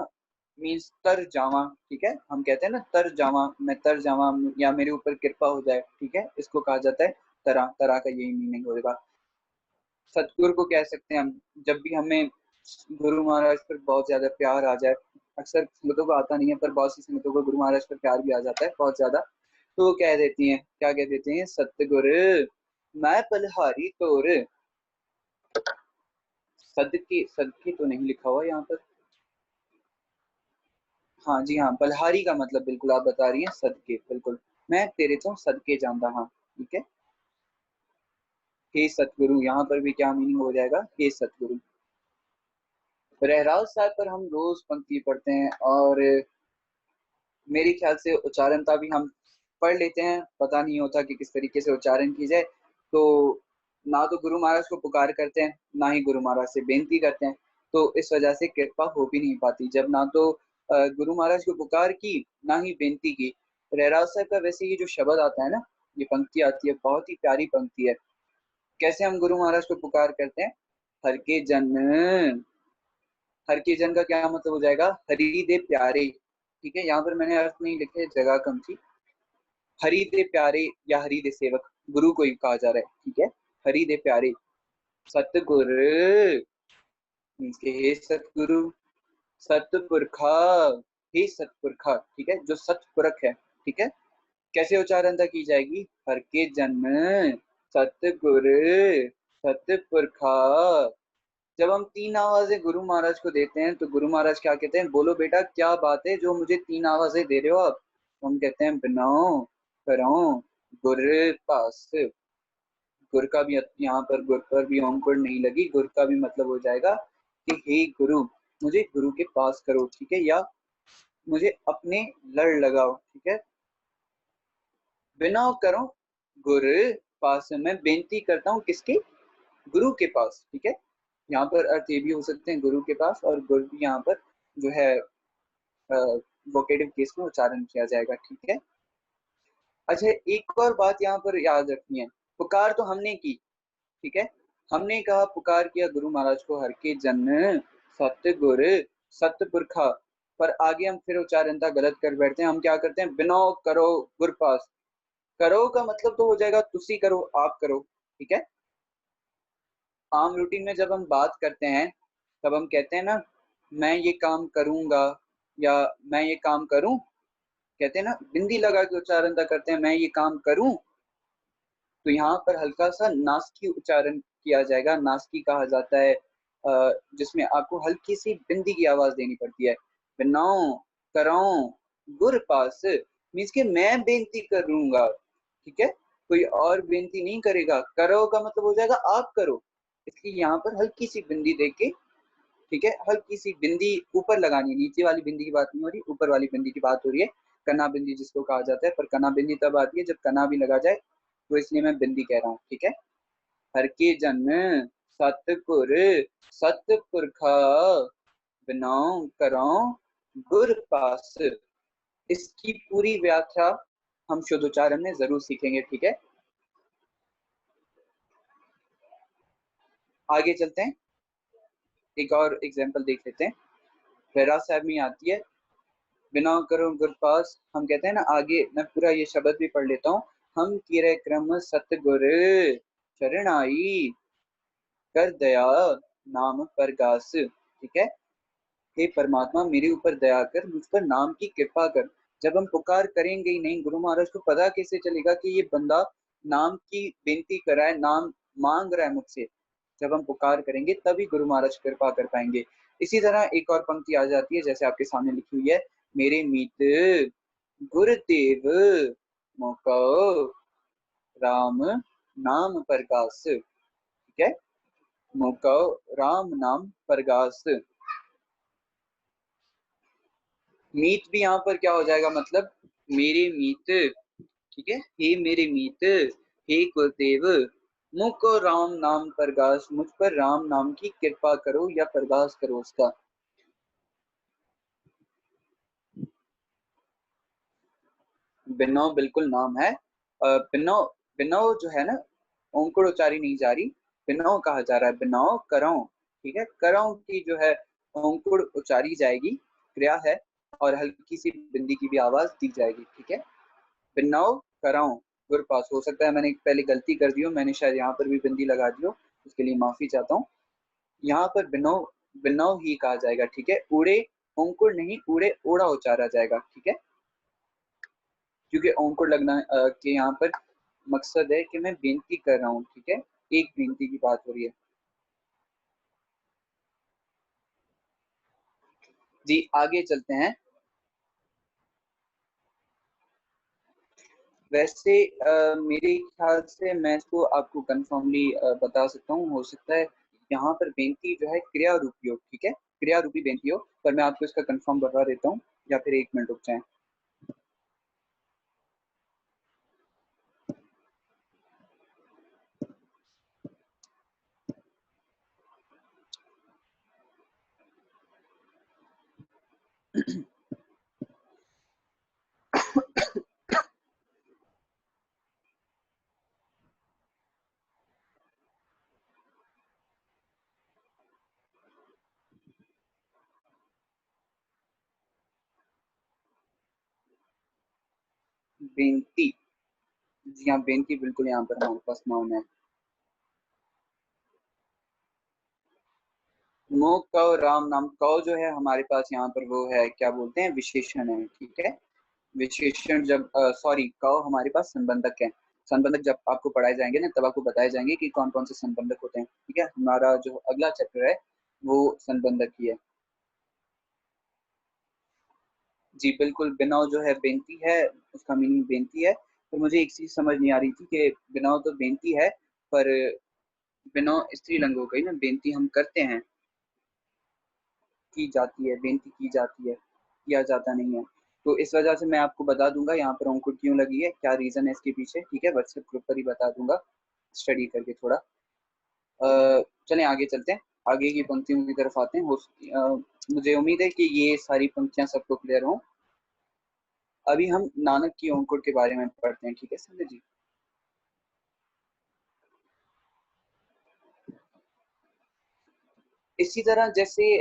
A: मीन्स तर जावा, ठीक है, हम कहते हैं ना तर जावा, मैं तर जावा या मेरे ऊपर कृपा हो जाए, ठीक है, इसको कहा जाता है तरा। तरा का यही मीनिंग होगा। सतगुरु को कह सकते हैं हम जब भी हमें गुरु महाराज पर बहुत ज्यादा प्यार आ जाए। अक्सर संगतों को आता नहीं है पर बहुत सी संगतों को गुरु महाराज पर प्यार भी आ जाता है बहुत ज्यादा, तो वो कह देती हैं, क्या कह देते हैं, सतगुरु मैं पलहारी तोर, सदके, सदके तो नहीं लिखा हुआ यहाँ पर, हाँ जी हाँ, बल्हारी का मतलब बिल्कुल आप बता रही हैं, सदके, बिल्कुल मैं तेरे तो सदके जानता, हाँ ठीक है। हे सतगुरु यहाँ पर भी क्या मीनिंग हो जाएगा, हे सतगुरु। रहराज साहब पर हम रोज पंक्ति पढ़ते हैं और मेरे ख्याल से उच्चारणता भी हम पढ़ लेते हैं, पता नहीं होता कि किस तरीके से उच्चारण की जाए। तो ना तो गुरु महाराज को पुकार करते हैं, ना ही गुरु महाराज से बेनती करते हैं, तो इस वजह से कृपा हो भी नहीं पाती। जब ना तो गुरु महाराज को पुकार की, ना ही बेनती की। रहराज साहब का वैसे ये जो शब्द आता है ना, ये पंक्ति आती है, बहुत ही प्यारी पंक्ति है। कैसे हम गुरु महाराज को पुकार करते हैं? हर के जन, हर के जन का क्या मतलब हो जाएगा? हरि दे प्यारे। ठीक है, यहाँ पर मैंने अर्थ नहीं लिखे, जगह कम थी। हरि दे प्यारे या हरि दे सेवक, गुरु को ही कहा जा रहा है। ठीक है, हरि दे प्यारे सतगुर मीन्स के हे सतगुरु, सतपुरखा हे सतपुरखा। ठीक है, जो सतपुरख है। ठीक है, कैसे उच्चारण की जाएगी? हर के जन्म सतगुर सतपुरखा। जब हम तीन आवाजें गुरु महाराज को देते हैं तो गुरु महाराज क्या कहते हैं? बोलो बेटा क्या बात है जो मुझे तीन आवाजें दे रहे हो आप? तो हम कहते हैं बिनाओ करो गुर पास। गुर का भी यहाँ पर गुर पर भी अंकुर नहीं लगी, गुर का भी मतलब हो जाएगा कि हे गुरु, मुझे गुरु के पास करो। ठीक है, या मुझे अपने लड़ लगाओ। ठीक है, बिना करो गुर पास, मैं बेनती करता हूँ किसके? गुरु के पास। ठीक है, यहाँ पर अर्थ ये भी हो सकते हैं गुरु के पास, और गुरु भी यहाँ पर जो है वोकेटिव केस में उच्चारण किया जाएगा। ठीक है, अच्छा एक और बात यहाँ पर याद रखनी है, पुकार तो हमने की। ठीक है, हमने कहा पुकार किया गुरु महाराज को, हर के जन सतगुर सतपुरखा, पर आगे हम फिर उच्चारणता गलत कर बैठते हैं। हम क्या करते हैं? बिना करो गुर पास। करो का मतलब तो हो जाएगा तुसी करो, आप करो। ठीक है, आम रूटीन में जब हम बात करते हैं तब हम कहते हैं ना, मैं ये काम करूंगा या मैं ये काम करूं, कहते हैं ना, बिंदी लगा के उच्चारण करते हैं, मैं ये काम करूं। तो यहाँ पर हल्का सा नासकी उच्चारण किया जाएगा। नासकी कहा जाता है जिसमें आपको हल्की सी बिंदी की आवाज देनी पड़ती है। बिनाओ कराओ गुर पास मीन्स के मैं बेनती करूंगा। ठीक है, कोई और बेनती नहीं करेगा। करो का मतलब हो जाएगा आप करो, इसलिए यहाँ पर हल्की सी बिंदी दे के, ठीक है, हल्की सी बिंदी ऊपर लगानी है, नीचे वाली बिंदी की बात नहीं हो रही, ऊपर वाली बिंदी की बात हो रही है। कना बिंदी जिसको कहा जाता है, पर कना बिंदी तब आती है जब कना भी लगा जाए, तो इसलिए मैं बिंदी कह रहा हूँ। ठीक है, हर के जन सतपुर सतपुरखा, बिनाओ कराओ गुर पास। इसकी पूरी व्याख्या हम शुद्ध उच्चारण में जरूर सीखेंगे। ठीक है, आगे चलते हैं, एक और एग्जाम्पल देख लेते हैं। रहराज साहब में आती है, बिना करो गुर पास। हम कहते हैं ना, आगे मैं पूरा ये शब्द भी पढ़ लेता हूँ। हम किरे क्रम सतगुर शरणाई, कर दया नाम परगास। ठीक है, हे परमात्मा मेरे ऊपर दया कर, मुझ पर नाम की कृपा कर। जब हम पुकार करेंगे ही नहीं, गुरु महाराज को पता कैसे चलेगा कि ये बंदा नाम की बेनती कर रहा है, नाम मांग रहा है मुझसे? जब हम पुकार करेंगे तभी गुरु महाराज कृपा कर पाएंगे। इसी तरह एक और पंक्ति आ जाती है जैसे आपके सामने लिखी हुई है, मेरे मीत गुरुदेव मोको राम नाम प्रकाश। ठीक है, मोको राम नाम प्रकाश। मीत भी यहाँ पर क्या हो जाएगा? मतलब मेरे मीत। ठीक है, हे मेरे मीत, हे गुरुदेव, मुझको राम नाम प्रकाश, मुझ पर राम नाम की कृपा करो या प्रकाश करो उसका। बिनो बिल्कुल नाम है। बिनो, बिनो जो है ना, ओंकुड़ उच्चारी नहीं जा रही, बिनो कहा जा रहा है, बिनो करो। ठीक है, करो की जो है ओंकुड़ उच्चारी जाएगी, क्रिया है, और हल्की सी बिंदी की भी आवाज दी जाएगी। ठीक है, बिनो करो गुर पास। हो सकता है मैंने पहले गलती कर दी हो, मैंने शायद यहाँ पर भी बिंदी लगा दी हो, उसके लिए माफी चाहता हूँ। यहाँ पर बिनो, बिनो ही कहा जाएगा। ठीक है, उड़े ओंकुड़ नहीं, उड़े ओड़ा उच्चारा जाएगा। ठीक है, क्योंकि ओंकुड़ लगना के यहाँ पर मकसद है कि मैं बेनती कर रहा हूँ। ठीक है, एक बेनती की बात हो रही है। जी आगे चलते हैं। वैसे मेरे ख्याल से मैं इसको आपको कंफर्मली बता सकता हूँ, हो सकता है यहाँ पर बेनती जो है क्रिया रूप योग। ठीक है, क्रिया रूपी बेनती हो, पर मैं आपको इसका कंफर्म बता देता हूँ, या फिर 1 मिनट रुक जाए। बेनती, जी हाँ, बेनती बिल्कुल यहाँ पर हमारे पास नाउन है। मोह कव राम नाम, कव जो है हमारे पास यहाँ पर वो है, क्या बोलते हैं, विशेषण है, ठीक है। विशेषण जब, सॉरी, कव हमारे पास संबंधक है। संबंधक जब आपको पढ़ाए जाएंगे ना, तब आपको बताए जाएंगे कि कौन कौन से संबंधक होते हैं, ठीक है। हमारा जो अगला चैप्टर है वो संबंधक ही है। जी बिल्कुल, बिनव जो है बेनती है, उसका मीनिंग बेनती है। तो मुझे एक चीज समझ नहीं आ रही थी कि बिनव तो बेनती है, पर बिनव स्त्रीलिंग हो गई ना, बेनती हम करते हैं, की जाती है, बेनती की जाती है, किया जाता नहीं है। तो इस वजह से मैं आपको बता दूंगा यहाँ पर अंकुर क्यों लगी है, क्या रीजन है इसके पीछे, ठीक है, व्हाट्सएप ग्रुप पर ही बता दूंगा, स्टडी करके थोड़ा। चलें आगे चलते हैं, आगे की पंक्तियों की तरफ आते हैं। मुझे उम्मीद है कि ये सारी पंक्तियां सबको क्लियर हों। अभी हम नानक की अंकुर के बारे में पढ़ते हैं, ठीक है संजय जी। इसी तरह जैसे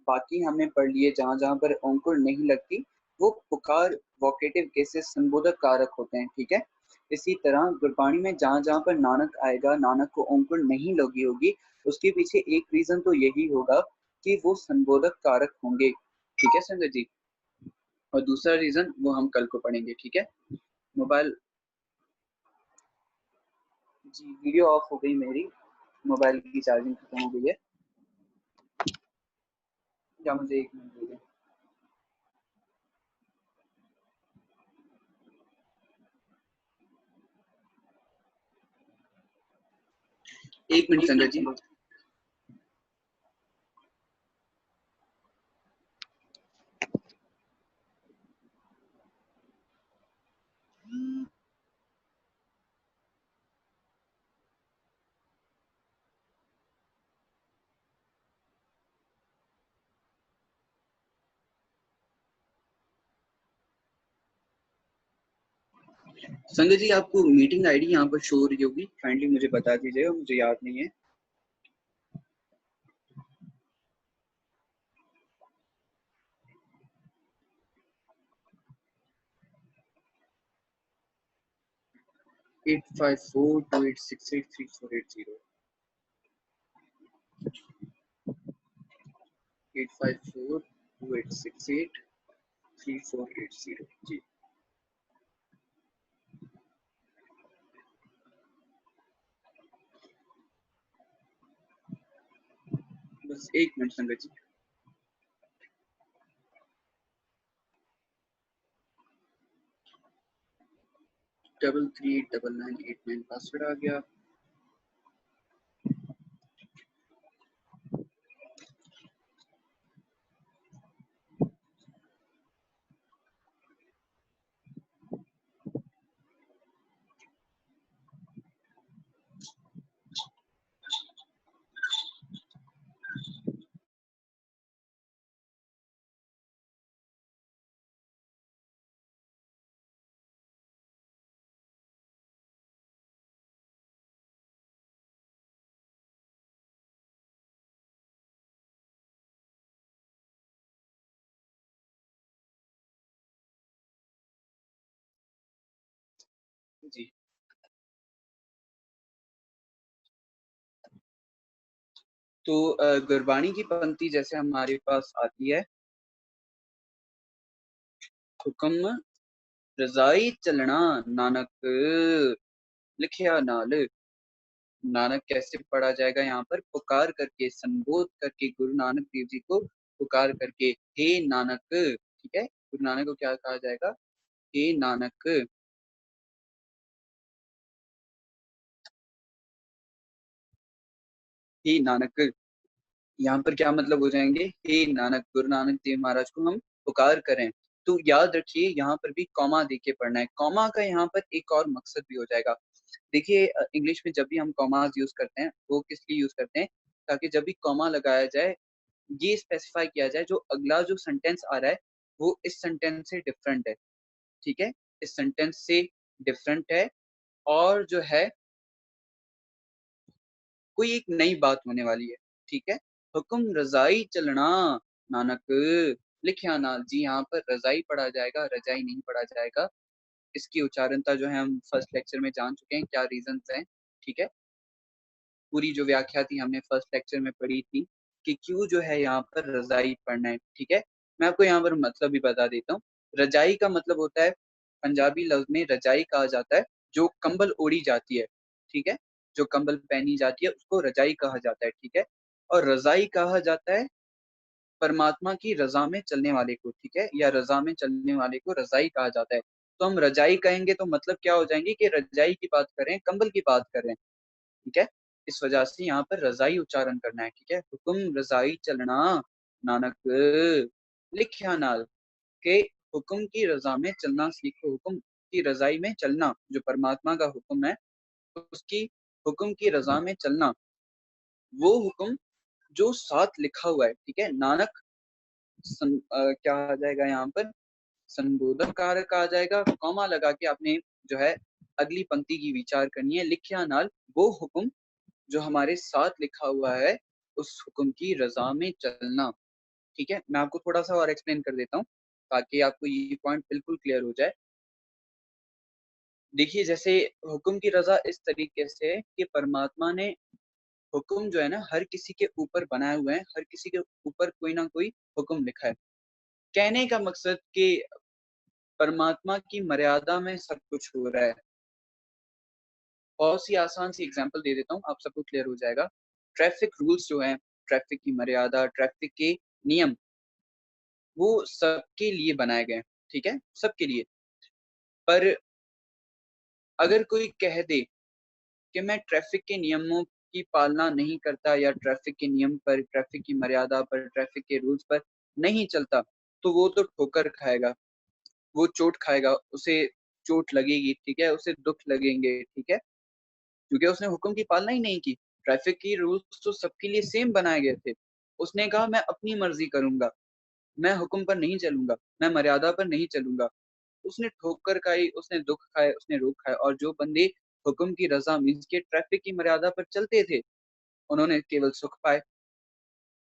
A: बाकी हमने पढ़ लिए, जहां जहां पर अंकुर नहीं लगती, वो पुकार वोकेटिव केसेस संबोधक कारक होते हैं, ठीक है। इसी तरह गुरबाणी में जहां जहां पर नानक आएगा, नानक को अंकुर नहीं लगी होगी, उसके पीछे एक रीजन तो यही होगा कि वो संबोधक कारक होंगे, ठीक है संजय जी। और दूसरा रीजन वो हम कल को पढ़ेंगे, ठीक है। मोबाइल, जी वीडियो ऑफ हो गई मेरी, मोबाइल की चार्जिंग खत्म हो गई है। या मुझे 1 मिनट दे दें। 1 मिनट संजय जी। संजय जी, आपको मीटिंग आईडी यहाँ पर शो हो रही होगी, काइंडली मुझे बता दीजिएगा, मुझे याद नहीं है। Eight five four two eight six eight three four eight zero 8542868348 जी। बस 1 मिनट संगत जी। 339989 पासवर्ड आ गया। जी तो गुरबाणी की पंक्ति जैसे हमारे पास आती है, हुक्म रजाई चलना नानक लिखिया नाल। नानक कैसे पढ़ा जाएगा, यहाँ पर पुकार करके, संबोध करके, गुरु नानक देव जी को पुकार करके, हे नानक, ठीक है। गुरु नानक को क्या कहा जाएगा, हे नानक, हे नानक। यहाँ पर क्या मतलब हो जाएंगे, हे नानक, गुरु नानक देव महाराज को हम पुकार करें। तो याद रखिए यहाँ पर भी कॉमा देके पढ़ना है। कॉमा का यहाँ पर एक और मकसद भी हो जाएगा। देखिए इंग्लिश में जब भी हम कॉमास यूज करते हैं वो किस लिए यूज करते हैं, ताकि जब भी कॉमा लगाया जाए ये स्पेसिफाई किया जाए जो अगला जो सेंटेंस आ रहा है वो इस सेंटेंस से डिफरेंट है। ठीक है, इस सेंटेंस से डिफरेंट है और जो है कोई एक नई बात होने वाली है। ठीक है, हुक्म रजाई चलना नानक लिखिया नाल। जी यहाँ पर रजाई पढ़ा जाएगा, रजाई नहीं पढ़ा जाएगा। इसकी उच्चारणता जो है हम फर्स्ट लेक्चर में जान चुके हैं क्या रीजन हैं। ठीक है, पूरी जो व्याख्या थी हमने फर्स्ट लेक्चर में पढ़ी थी कि क्यों जो है यहाँ पर रजाई पढ़ना है। ठीक है, मैं आपको यहाँ पर मतलब भी बता देता हूँ। रजाई का मतलब होता है, पंजाबी लफ्ज में रजाई कहा जाता है जो कंबल ओढ़ी जाती है। ठीक है, जो कंबल पहनी जाती है उसको रजाई कहा जाता है। ठीक है, और रजाई कहा जाता है परमात्मा की रजा में चलने वाले को। ठीक है, या रजा में चलने वाले को रजाई कहा जाता है। तो हम रजाई कहेंगे तो मतलब क्या हो जाएंगे कि रजाई की बात करें, कंबल की बात करें। ठीक है, इस वजह से यहाँ पर रजाई उच्चारण करना है। ठीक है, हुक्म रजाई चलना नानक लिख्या नाल के, हुक्म की रजा में चलना सीखो। हुक्म की रजाई में चलना, जो परमात्मा का हुक्म है उसकी हुक्म की रजा में चलना, वो हुक्म जो साथ लिखा हुआ है। ठीक है, नानक क्या आ जाएगा यहाँ पर, संबोधन कारक आ जाएगा। कॉमा लगा के आपने जो है अगली पंक्ति की विचार करनी है। लिख्या नाल वो हुक्म जो हमारे साथ लिखा हुआ है, उस हुक्म की रजा में चलना। ठीक है, मैं आपको थोड़ा सा और एक्सप्लेन कर देता हूँ ताकि आपको ये पॉइंट बिल्कुल क्लियर हो जाए। देखिए जैसे हुक्म की रजा इस तरीके से है कि परमात्मा ने हुक्म जो है ना हर किसी के ऊपर बनाए हुए हैं, हर किसी के ऊपर कोई ना कोई हुक्म लिखा है। कहने का मकसद कि परमात्मा की मर्यादा में सब कुछ हो रहा है। बहुत सी आसान सी एग्जांपल दे देता हूँ, आप सबको क्लियर हो जाएगा। ट्रैफिक रूल्स जो हैं, ट्रैफिक की मर्यादा, ट्रैफिक के नियम, वो सबके लिए बनाए गए हैं। ठीक है, सबके लिए। पर अगर कोई कह दे कि मैं ट्रैफिक के नियमों की पालना नहीं करता या ट्रैफिक के नियम पर, ट्रैफिक की मर्यादा पर, ट्रैफिक के रूल्स पर नहीं चलता, तो वो तो ठोकर खाएगा, वो चोट खाएगा, उसे चोट लगेगी। ठीक है, उसे दुख लगेंगे। ठीक है, क्योंकि उसने हुक्म की पालना ही नहीं की। ट्रैफिक की रूल्स तो सबके लिए सेम बनाए गए थे। उसने कहा मैं अपनी मर्जी करूंगा, मैं हुक्म पर नहीं चलूंगा, मैं मर्यादा पर नहीं चलूंगा। उसने ठोकर खाई, उसने दुख खाए, उसने रोक खाए। और जो बंदे हुक्म की रजा मीन्स के ट्रैफिक की मर्यादा पर चलते थे, उन्होंने केवल सुख पाए।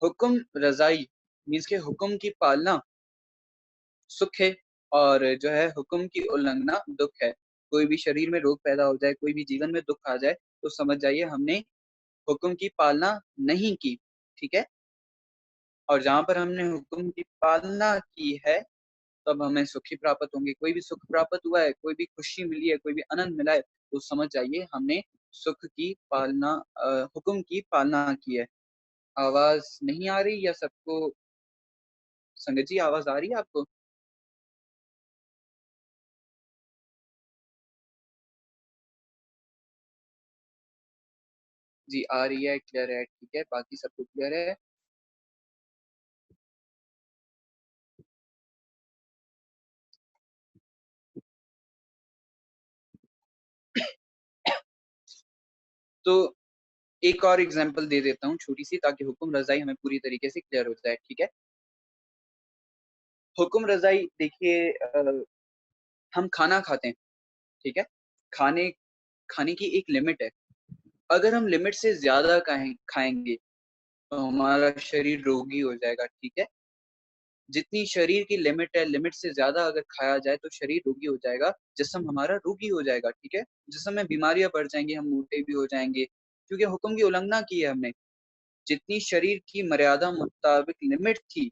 A: हुक्म रजाई मीन्स के हुक्म की पालना सुख है, और जो है हुक्म की उल्लंघना दुख है। कोई भी शरीर में रोग पैदा हो जाए, कोई भी जीवन में दुख आ जाए, तो समझ जाइए हमने हुक्म की पालना नहीं की। ठीक है, और जहां पर हमने हुक्म की पालना की है तब हमें सुख ही प्राप्त होंगे। कोई भी सुख प्राप्त हुआ है, कोई भी खुशी मिली है, कोई भी आनंद मिला है, तो समझ जाइए हमने सुख की पालना, हुक्म की पालना की है। आवाज नहीं आ रही या सबको, संगत जी आवाज आ रही है आपको? जी आ रही है, क्लियर है। ठीक है, बाकी सबको क्लियर है। तो एक और एग्जांपल दे देता हूँ छोटी सी, ताकि हुक्म रजाई हमें पूरी तरीके से क्लियर हो जाए। ठीक है, हुक्म रजाई देखिए, हम खाना खाते हैं। ठीक है, खाने खाने की एक लिमिट है। अगर हम लिमिट से ज्यादा खाएंगे तो हमारा शरीर रोगी हो जाएगा। ठीक है, जितनी शरीर की लिमिट है, लिमिट से ज्यादा अगर खाया जाए तो शरीर रोगी हो जाएगा, जिस्म हमारा रोगी हो जाएगा। ठीक है, जिस्म में बीमारियां बढ़ जाएंगी, हम मोटे भी हो जाएंगे, क्योंकि हुक्म की उल्लंघना की है हमने। जितनी शरीर की मर्यादा मुताबिक लिमिट थी,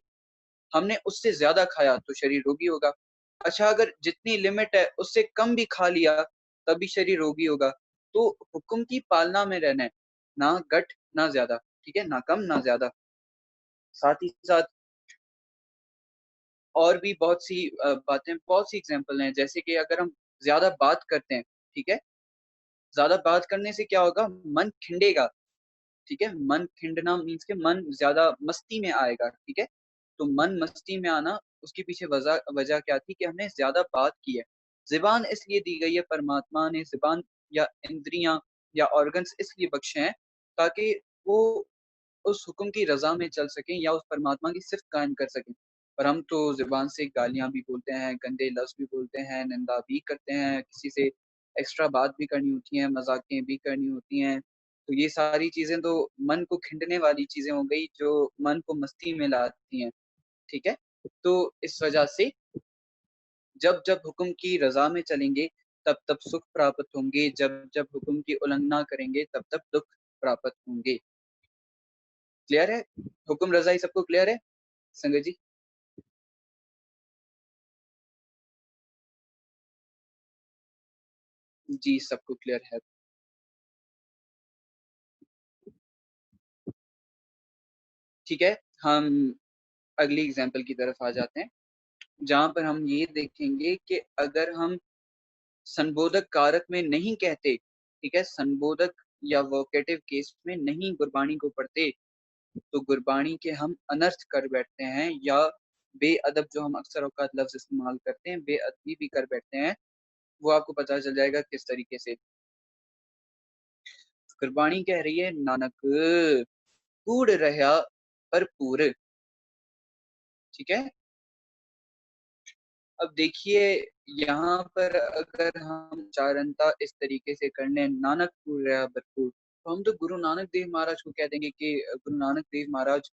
A: हमने उससे ज्यादा खाया तो शरीर रोगी होगा। अच्छा, अगर जितनी लिमिट है उससे कम भी खा लिया तभी शरीर रोगी होगा। तो हुक्म की पालना में रहना है, ना घट ना ज्यादा। ठीक है, ना कम ना ज्यादा। साथ ही साथ और भी बहुत सी बातें, बहुत सी एग्जांपल हैं। जैसे कि अगर हम ज्यादा बात करते हैं, ठीक है, ज्यादा बात करने से क्या होगा, मन खिंडेगा। ठीक है। मन खिंडना मीन्स के मन ज्यादा मस्ती में आएगा, ठीक है। तो मन मस्ती में आना, उसके पीछे वजह वजह क्या थी कि हमने ज्यादा बात की है। जुबान इसलिए दी गई है, परमात्मा ने जुबान या इंद्रियां या ऑर्गन्स इसलिए बख्शे हैं ताकि वो उस हुक्म की रजा में चल सकें या उस परमात्मा की सिर्फ कायम कर सकें। पर हम तो जुबान से गालियां भी बोलते हैं, गंदे लफ्ज भी बोलते हैं, निंदा भी करते हैं, किसी से एक्स्ट्रा बात भी करनी होती है, मजाकें भी करनी होती हैं। तो ये सारी चीजें तो मन को खिंडने वाली चीजें हो गई, जो मन को मस्ती में लाती हैं, ठीक है। तो इस वजह से जब जब हुक्म की रजा में चलेंगे तब तब सुख प्राप्त होंगे, जब जब हुक्म की उल्लंघना करेंगे तब तब दुख प्राप्त होंगे। क्लियर है? हुक्म रजा ही सबको क्लियर है संगत जी? जी सबको क्लियर है। ठीक है, हम अगली एग्जाम्पल की तरफ आ जाते हैं, जहां पर हम ये देखेंगे कि अगर हम संबोधक कारक में नहीं कहते, ठीक है, संबोधक या वोकेटिव केस में नहीं गुरबानी को पढ़ते, तो गुरबानी के हम अनर्थ कर बैठते हैं, या बेअदब जो हम अक्सर औकात लफ्ज इस्तेमाल करते हैं, बेअदबी भी कर बैठते हैं। वो आपको पता चल जाएगा किस तरीके से। गुरबानी कह रही है, नानक कूड़ रहा भरपूर, ठीक है। अब देखिए, यहाँ पर अगर हम उच्चारणता इस तरीके से कर लें, नानक कूड़ रहा भरपूर, तो हम तो गुरु नानक देव महाराज को कह देंगे कि गुरु नानक देव महाराज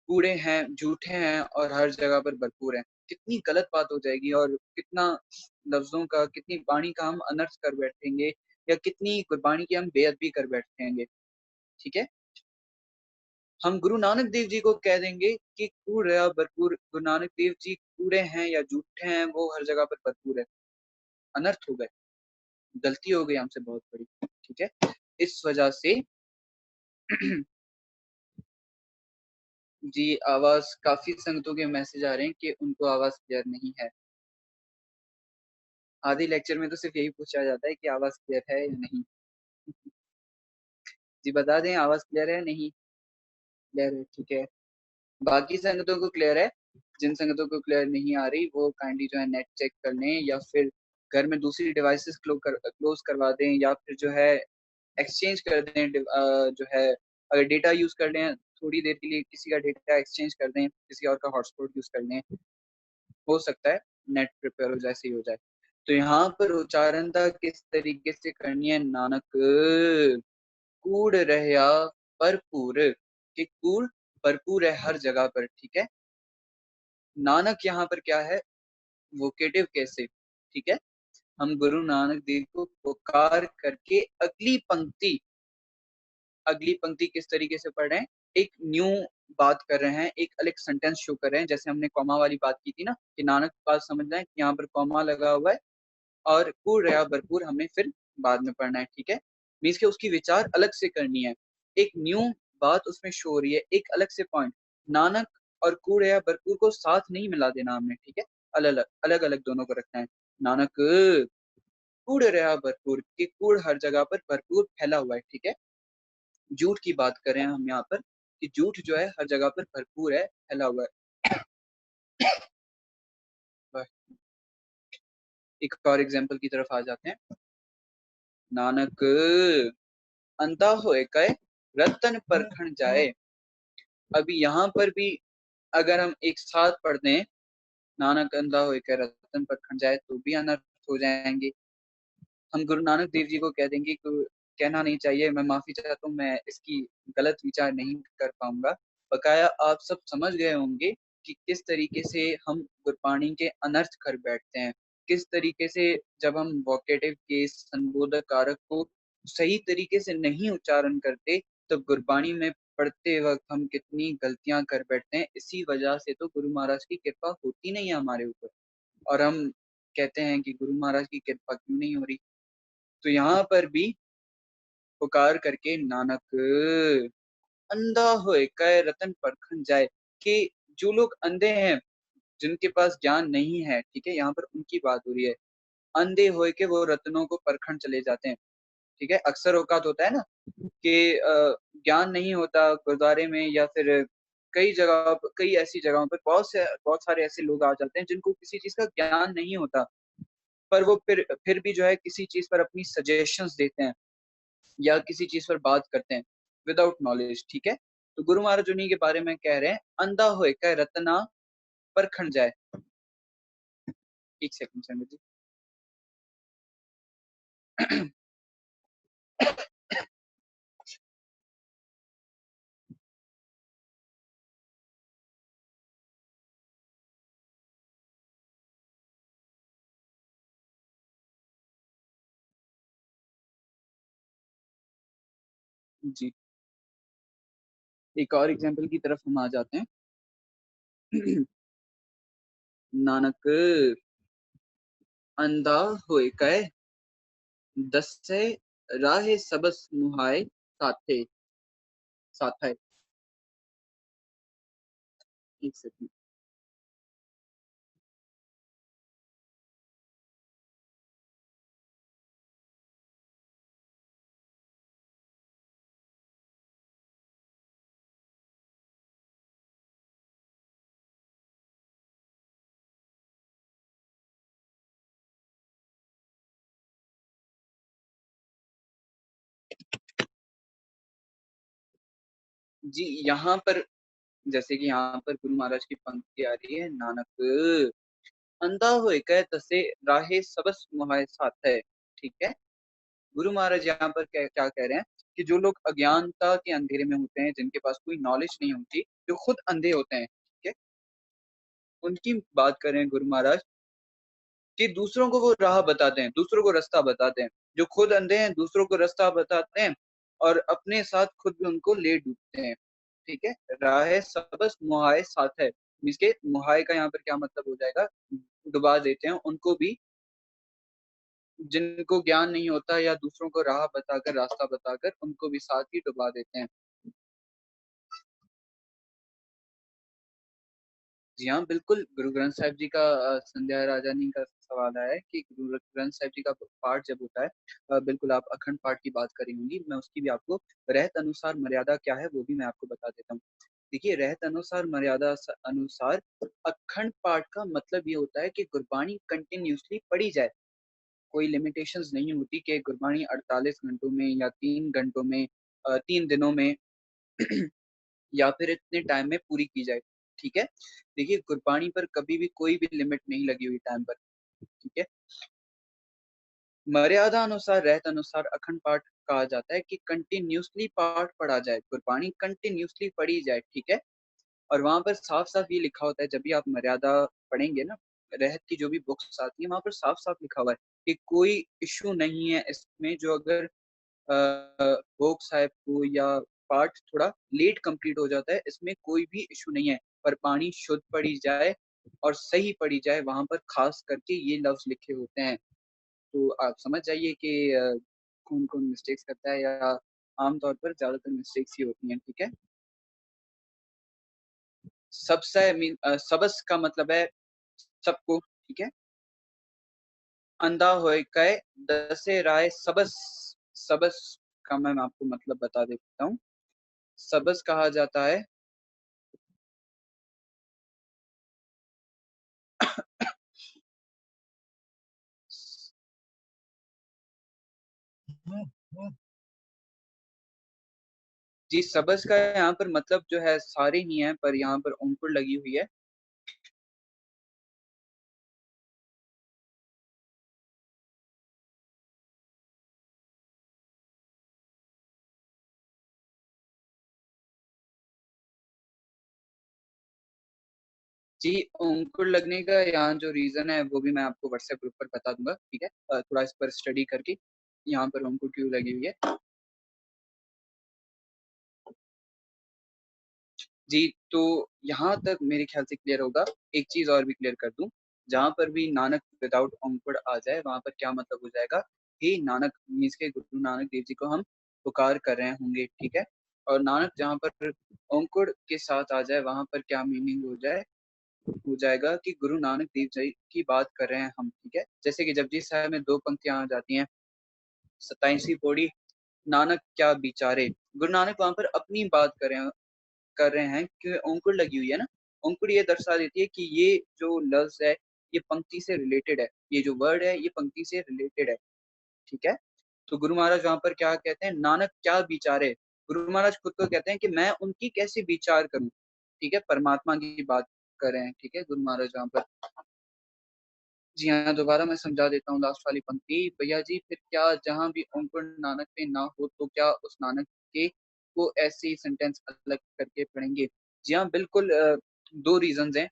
A: कूड़े हैं, झूठे हैं और हर जगह पर भरपूर हैं। कितनी गलत बात हो जाएगी, और कितना लफ्जों का, कितनी वाणी का हम अनर्थ कर बैठेंगे, या कितनी गुरबानी की हम बेअदबी कर बैठेंगे, ठीक है। हम गुरु नानक देव जी को कह देंगे कि कूड़ है भरपूर, गुरु नानक देव जी कूड़े हैं या झूठे हैं, वो हर जगह पर भरपूर है। अनर्थ हो गए, गलती हो गई हमसे बहुत बड़ी, ठीक है। इस वजह से जी आवाज, काफी संगतों के मैसेज आ रहे हैं कि उनको आवाज क्लियर नहीं है। आधे लेक्चर में तो सिर्फ यही पूछा जाता है कि आवाज क्लियर है या नहीं। जी बता दें, आवाज क्लियर है नहीं? क्लियर है, ठीक है। बाकी संगतों को क्लियर है। जिन संगतों को क्लियर नहीं आ रही वो काइंडली जो है नेट चेक कर लें, या फिर घर में दूसरी डिवाइसेस क्लोज करवा दें, या फिर जो है एक्सचेंज कर दें, जो है अगर डेटा यूज कर लें थोड़ी देर के लिए, किसी का डेटा एक्सचेंज कर दें, किसी और का हॉटस्पॉट यूज कर लें, हो सकता है नेट प्रिपेयर हो जाए, सही हो जाए। तो यहाँ पर उच्चारणता किस तरीके से करनी है, नानक कूड़ रहया भरपूर, कि कूड़ भरपूर है हर जगह पर, ठीक है। नानक यहाँ पर क्या है, वोकेटिव कैसे, ठीक है। हम गुरु नानक देव को पुकार करके अगली पंक्ति किस तरीके से पढ़ रहे हैं, एक न्यू बात कर रहे हैं, एक अलग सेंटेंस शो कर रहे हैं। जैसे हमने कॉमा वाली बात की थी ना, कि नानक बात समझना है, यहाँ पर कॉमा लगा हुआ है, और कूड़ रहा भरपूर हमने फिर बाद में पढ़ना है, ठीक है। मीन्स के उसकी विचार अलग से करनी है, एक न्यू बात उसमें शो हो रही है, एक अलग से पॉइंट। नानक और कूड़ या भरपूर को साथ नहीं मिला देना हमने, ठीक है, अलग अलग अलग दोनों को रखना है। नानक कूड़ रहा भरपूर, कि कूड़ हर जगह पर भरपूर फैला हुआ है, ठीक है। झूठ की बात करें हम यहाँ पर, कि झूठ जो है हर जगह पर भरपूर है, फैला हुआ है। एक और एग्जाम्पल की तरफ आ जाते हैं। नानक अंधा होए कहे रतन परखण जाए। अभी यहाँ पर भी अगर हम एक साथ पढ़ दें, नानक अंधा होए कहे रतन परखण जाए, तो भी अनर्थ हो जाएंगे। हम गुरु नानक देव जी को कह देंगे कि कहना नहीं चाहिए, मैं माफी चाहता हूँ, मैं इसकी गलत विचार नहीं कर पाऊंगा। बकाया आप सब समझ गए होंगे कि किस तरीके से हम गुरबाणी के अनर्थ कर बैठते हैं, किस तरीके से जब हम वोकेटिव के संबोधक कारक को सही तरीके से नहीं उच्चारण करते, तो गुरबाणी में पढ़ते वक्त हम कितनी गलतियां कर बैठते हैं। इसी वजह से तो गुरु महाराज की कृपा होती नहीं है हमारे ऊपर, और हम कहते हैं कि गुरु महाराज की कृपा क्यों नहीं हो रही। तो यहाँ पर भी पुकार करके, नानक अंधा होए कह रतन परखन जाए, कि जो लोग अंधे हैं, जिनके पास ज्ञान नहीं है, ठीक है, यहाँ पर उनकी बात हो रही है। अंधे होए के वो रत्नों को परखन चले जाते हैं। ठीक है, अक्सर औकात होता है ना कि ज्ञान नहीं होता गुरुद्वारे में, या फिर कई जगह, कई ऐसी जगहों पर बहुत सारे ऐसे लोग आ जाते हैं जिनको किसी चीज का ज्ञान नहीं होता, पर वो फिर भी जो है किसी चीज पर अपनी सजेशंस देते हैं या किसी चीज पर बात करते हैं विदाउट नॉलेज। ठीक है, तो गुरु महाराज उन्हीं के बारे में कह रहे हैं, अंधा होए कह रत्ना परखण जाए। एक सेकंड संगत जी। जी, एक और एग्जांपल की तरफ हम आ जाते हैं। नानक अंधा होए कह दसै राहे सबस मुहाए साथे साथा। एक सेकंड। जी, यहाँ पर जैसे कि यहाँ पर गुरु महाराज की पंक्ति आ रही है, नानक अंधा होए कह तसे राहे सबस मुहाए साथ है। ठीक है, गुरु महाराज यहाँ पर क्या कह रहे हैं कि जो लोग अज्ञानता के अंधेरे में होते हैं, जिनके पास कोई नॉलेज नहीं होती, जो खुद अंधे होते हैं, ठीक है, उनकी बात कर रहे हैं गुरु महाराज कि दूसरों को वो राह बताते हैं, दूसरों को रास्ता बताते हैं। जो खुद अंधे हैं दूसरों को रास्ता बताते हैं और अपने साथ खुद भी उनको ले डूबते हैं। ठीक है, राह सबस मुहाए साथ है, इसके मुहाए का यहाँ पर क्या मतलब हो जाएगा, डुबा देते हैं उनको भी, जिनको ज्ञान नहीं होता, या दूसरों को राह बताकर रास्ता बताकर उनको भी साथ ही डुबा देते हैं। जी हाँ, बिल्कुल। गुरु ग्रंथ साहिब जी का संध्या राजानी का सवाल आया है कि गुरु ग्रंथ साहिब जी का पाठ जब होता है, बिल्कुल आप अखंड पाठ की बात करी होंगी, मैं उसकी भी आपको रहत अनुसार मर्यादा क्या है वो भी मैं आपको बता देता हूँ। देखिए, रहत अनुसार मर्यादा अनुसार अखंड पाठ का मतलब ये होता है कि गुरबाणी कंटिन्यूसली पढ़ी जाए। कोई लिमिटेशंस नहीं होती कि गुरबाणी 48 घंटों में या 3 घंटों में, 3 दिनों में या फिर इतने टाइम में पूरी की जाए। ठीक है, देखिए गुरबाणी पर कभी भी कोई भी लिमिट नहीं लगी हुई टाइम पर। ठीक है, मर्यादा अनुसार रहत अनुसार अखंड पाठ कहा जाता है कि कंटिन्यूसली पाठ पढ़ा जाए, गुरबाणी कंटिन्यूसली पढ़ी जाए। ठीक है, और वहां पर साफ साफ ये लिखा होता है, जब भी आप मर्यादा पढ़ेंगे ना, रहत की जो भी बुक्स आती है वहां पर साफ साफ लिखा हुआ है कि कोई इशू नहीं है इसमें, जो अगर भोग साहिब को या पाठ थोड़ा लेट कंप्लीट हो जाता है, इसमें कोई भी इशू नहीं है, पर पानी शुद्ध पड़ी जाए और सही पड़ी जाए, वहां पर खास करके ये लफ्ज लिखे होते हैं। तो आप समझ जाइए कि कौन कौन मिस्टेक्स करता है, या आमतौर पर ज्यादातर मिस्टेक्स ही होती हैं। ठीक है, सबसे मीन सबस का मतलब है सबको। ठीक है, अंधा होए कहे दसे राय सबस। सबस का मैं आपको मतलब बता देता हूँ। सबस कहा जाता है जी, सबस का यहाँ पर मतलब जो है सारे ही हैं, पर यहाँ पर अंकुर लगी हुई है। जी, अंकुर लगने का यहाँ जो रीजन है वो भी मैं आपको व्हाट्सएप ग्रुप पर बता दूंगा। ठीक है, थोड़ा इस पर स्टडी करके यहाँ पर अंकुर क्यों लगी हुई है। जी, तो यहाँ तक मेरे ख्याल से क्लियर होगा। एक चीज और भी क्लियर कर दूं, जहां पर भी नानक विदाउट अंकुर आ जाए वहां पर क्या मतलब हो जाएगा, हे नानक मीन्स के गुरु नानक देव जी को हम पुकार कर रहे होंगे। ठीक है, और नानक जहाँ पर अंकुर के साथ आ जाए वहां पर क्या मीनिंग हो जाएगा कि गुरु नानक देव जी की बात कर रहे हैं हम। ठीक है, जैसे कि जपजी साहब में दो पंक्तियां आ जाती हैं, 27वीं पौड़ी, नानक क्या बिचारे। गुरु नानक वहां पर अपनी बात कर रहे हैं कि अंकुर लगी हुई है ना, अंकुर ये दर्शा देती है कि ये जो लफ्ज है ये पंक्ति से रिलेटेड है, ये जो वर्ड है ये पंक्ति से रिलेटेड है, ठीक है। तो गुरु महाराज वहां पर क्या कहते हैं, नानक क्या विचारे। गुरु महाराज खुद को कहते हैं कि मैं उनकी कैसे विचार करूं, ठीक है, परमात्मा की बात कर रहे हैं, ठीक है गुरु महाराज वहां पर। जी हाँ, दोबारा मैं समझा देता हूँ लास्ट वाली पंक्ति भैया जी। फिर क्या जहां भी अंकुर नानक में ना हो तो क्या उस नानक के को ऐसे ही सेंटेंस अलग करके पढ़ेंगे। जी हाँ बिल्कुल, दो रीजंस हैं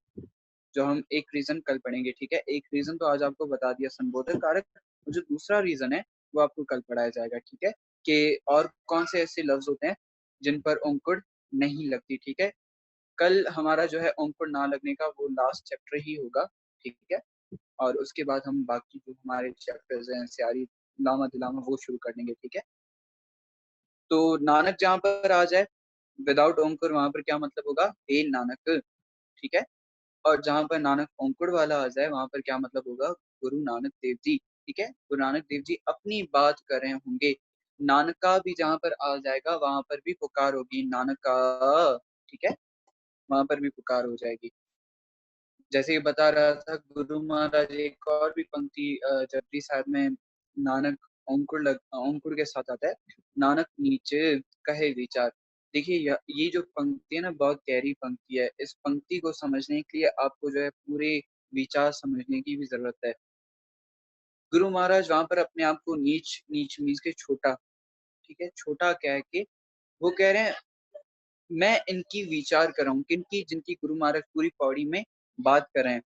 A: जो हम एक रीजन कल पढ़ेंगे, ठीक है। एक रीजन तो आज आपको बता दिया संबोधक कारक, और जो दूसरा रीजन है वो आपको कल पढ़ाया जाएगा, ठीक है। कि और कौन से ऐसे लफ्ज होते हैं जिन पर अंकुर नहीं लगती, ठीक है। कल हमारा जो है अंकुर ना लगने का वो लास्ट चैप्टर ही होगा, ठीक है। और उसके बाद हम बाकी जो हमारे चैप्टर्स हैं सियारी लामा दिलामा वो शुरू कर देंगे, ठीक है। तो नानक जहाँ पर आ जाए विदाउट ओंकुर वहां पर क्या मतलब होगा, हे नानक, ठीक है। और जहां पर नानक ओंकुर वाला आ जाए वहां पर क्या मतलब होगा, गुरु नानक देव जी, ठीक है। गुरु नानक देव जी अपनी बात कर रहे होंगे। नानका भी जहां पर आ जाएगा वहां पर भी पुकार होगी, नानका, ठीक है, वहां पर भी पुकार हो जाएगी। जैसे कि बता रहा था गुरु महाराज, एक और भी पंक्ति जपजी साहब में नानक अंकुर के साथ आता है, नानक नीचे कहे विचार। देखिए ये जो पंक्ति है ना बहुत गहरी पंक्ति है, इस पंक्ति को समझने के लिए आपको जो है पूरे विचार समझने की भी जरूरत है। गुरु महाराज वहां पर अपने आप को नीच नीच मीच के छोटा, ठीक है, छोटा कह के वो कह रहे हैं मैं इनकी विचार कर रहा हूँ, किनकी, जिनकी गुरु महाराज पूरी पौड़ी में बात कर रहे हैं।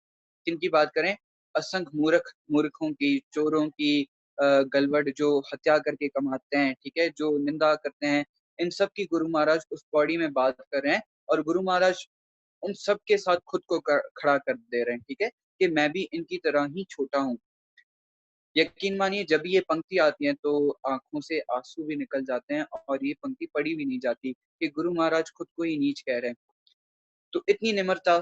A: किनकी बात करें, असंख्य मूर्खों की, चोरों की, गलवड जो हत्या करके कमाते हैं, ठीक है, जो निंदा करते हैं, इन सब की गुरु महाराज उस पौड़ी में बात कर रहे हैं। और गुरु महाराज उन सब के साथ खुद को खड़ा कर दे रहे हैं, ठीक है, कि मैं भी इनकी तरह ही छोटा हूँ। यकीन मानिए जब ये पंक्ति आती है तो आंखों से आंसू भी निकल जाते हैं, और ये पंक्ति पढ़ी भी नहीं जाती कि गुरु महाराज खुद को ही नीच कह रहे हैं। तो इतनी निम्रता,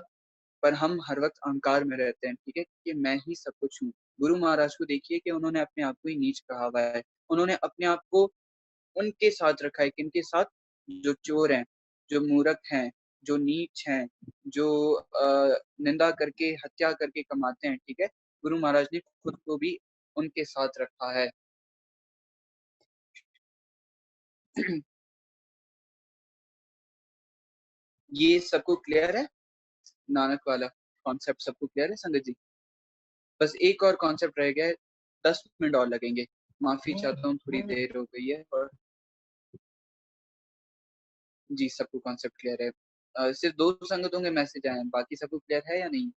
A: पर हम हर वक्त अहंकार में रहते हैं, ठीक है, कि मैं ही सब कुछ हूँ। गुरु महाराज को देखिए कि उन्होंने अपने आप को ही नीच कहा हुआ है। उन्होंने अपने आप को उनके साथ रखा है, किनके साथ, जो चोर हैं, जो मूर्ख हैं, जो नीच हैं, जो निंदा करके हत्या करके कमाते हैं, ठीक है। गुरु महाराज ने खुद को भी उनके साथ रखा है। ये सबको क्लियर है, नानक वाला कॉन्सेप्ट सबको क्लियर है संगत जी। बस एक और कॉन्सेप्ट रह गया है, 10 मिनट और लगेंगे, माफी चाहता हूँ थोड़ी देर हो गई है। और जी सबको कॉन्सेप्ट क्लियर है, सिर्फ दो संगतों के मैसेज आए हैं, बाकी सबको क्लियर है या नहीं।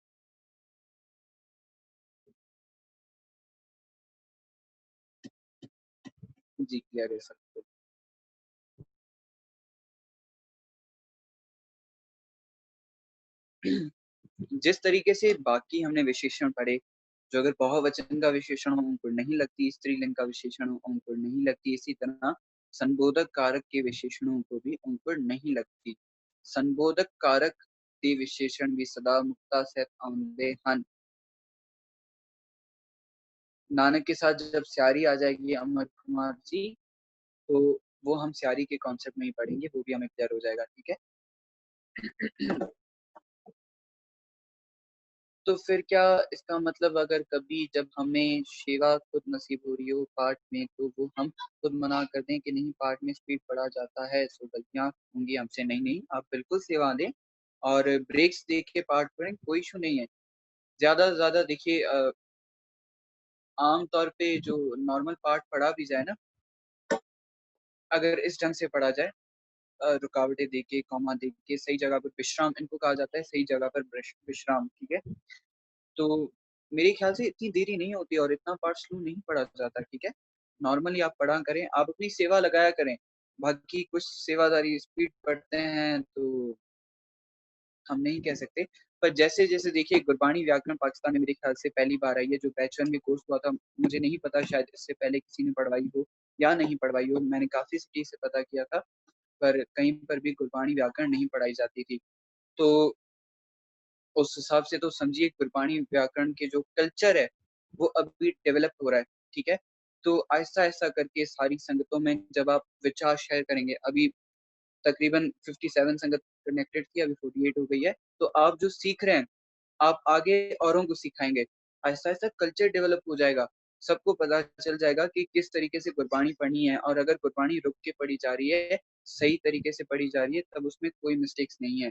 A: जी क्लियर है सबको। जिस तरीके से बाकी हमने विशेषण पढ़े, जो अगर बहुवचन का विशेषण हो उनको नहीं लगती, स्त्रीलिंग का विशेषण हो उनको नहीं लगती, इसी तरह संबोधक कारक के विशेषणों को भी उनको नहीं लगती। संबोधक कारक के विशेषण भी सदा मुक्ता सहित आउंदे हन। नानक के साथ जब स्यारी आ जाएगी अमर कुमार जी, तो वो हम स्यारी के कॉन्सेप्ट में ही पढ़ेंगे, वो भी हमें क्लियर हो जाएगा, ठीक है। तो फिर क्या इसका मतलब अगर कभी जब हमें सेवा खुद नसीब हो रही हो पाठ में, तो वो हम खुद मना कर दें कि नहीं पाठ में स्पीड पढ़ा जाता है, सो गलतियां होंगी हमसे। नहीं नहीं, आप बिल्कुल सेवा दें और ब्रेक्स दे के पाठ पढ़ें, कोई इशू नहीं है। ज्यादा से ज्यादा देखिए, आम तौर पे जो नॉर्मल पाठ पढ़ा भी जाए ना, अगर इस ढंग से पढ़ा जाए, रुकावटें दे के, कॉमा दे के, सही जगह पर विश्राम, इनको कहा जाता है सही जगह पर विश्राम, ठीक है। तो मेरे ख्याल से इतनी देरी नहीं होती और इतना पार्ट स्लो नहीं पढ़ा जाता, ठीक है। नॉर्मली आप पढ़ा करें, आप अपनी सेवा लगाया करें। बाकी कुछ सेवादारी स्पीड पढ़ते हैं तो हम नहीं कह सकते। पर जैसे जैसे देखिए गुरबाणी व्याकरण पाकिस्तान में मेरे ख्याल से पहली बार आई है, जो बैच 1 में कोर्स हुआ था, मुझे नहीं पता शायद इससे पहले किसी ने पढ़वाई हो या नहीं पढ़वाई हो, मैंने काफी सिटी से पता किया था, पर कहीं पर भी गुरबाणी व्याकरण नहीं पढ़ाई जाती थी। तो उस हिसाब से तो समझिए गुरबाणी व्याकरण के जो कल्चर है वो अभी डेवलप हो रहा है, ठीक है। तो ऐसा ऐसा करके सारी संगतों में जब आप विचार शेयर करेंगे, अभी तकरीबन 57 संगत कनेक्टेड थी, अभी 48 हो गई है, तो आप जो सीख रहे हैं आप आगे औरों को सिखाएंगे, ऐसा ऐसा कल्चर डेवलप हो जाएगा, सबको पता चल जाएगा कि किस तरीके से गुरबानी पढ़नी है, और अगर गुरबानी रुक के पढ़ी जा रही है, सही तरीके से पढ़ी जा रही है, तब उसमें कोई मिस्टेक्स नहीं है।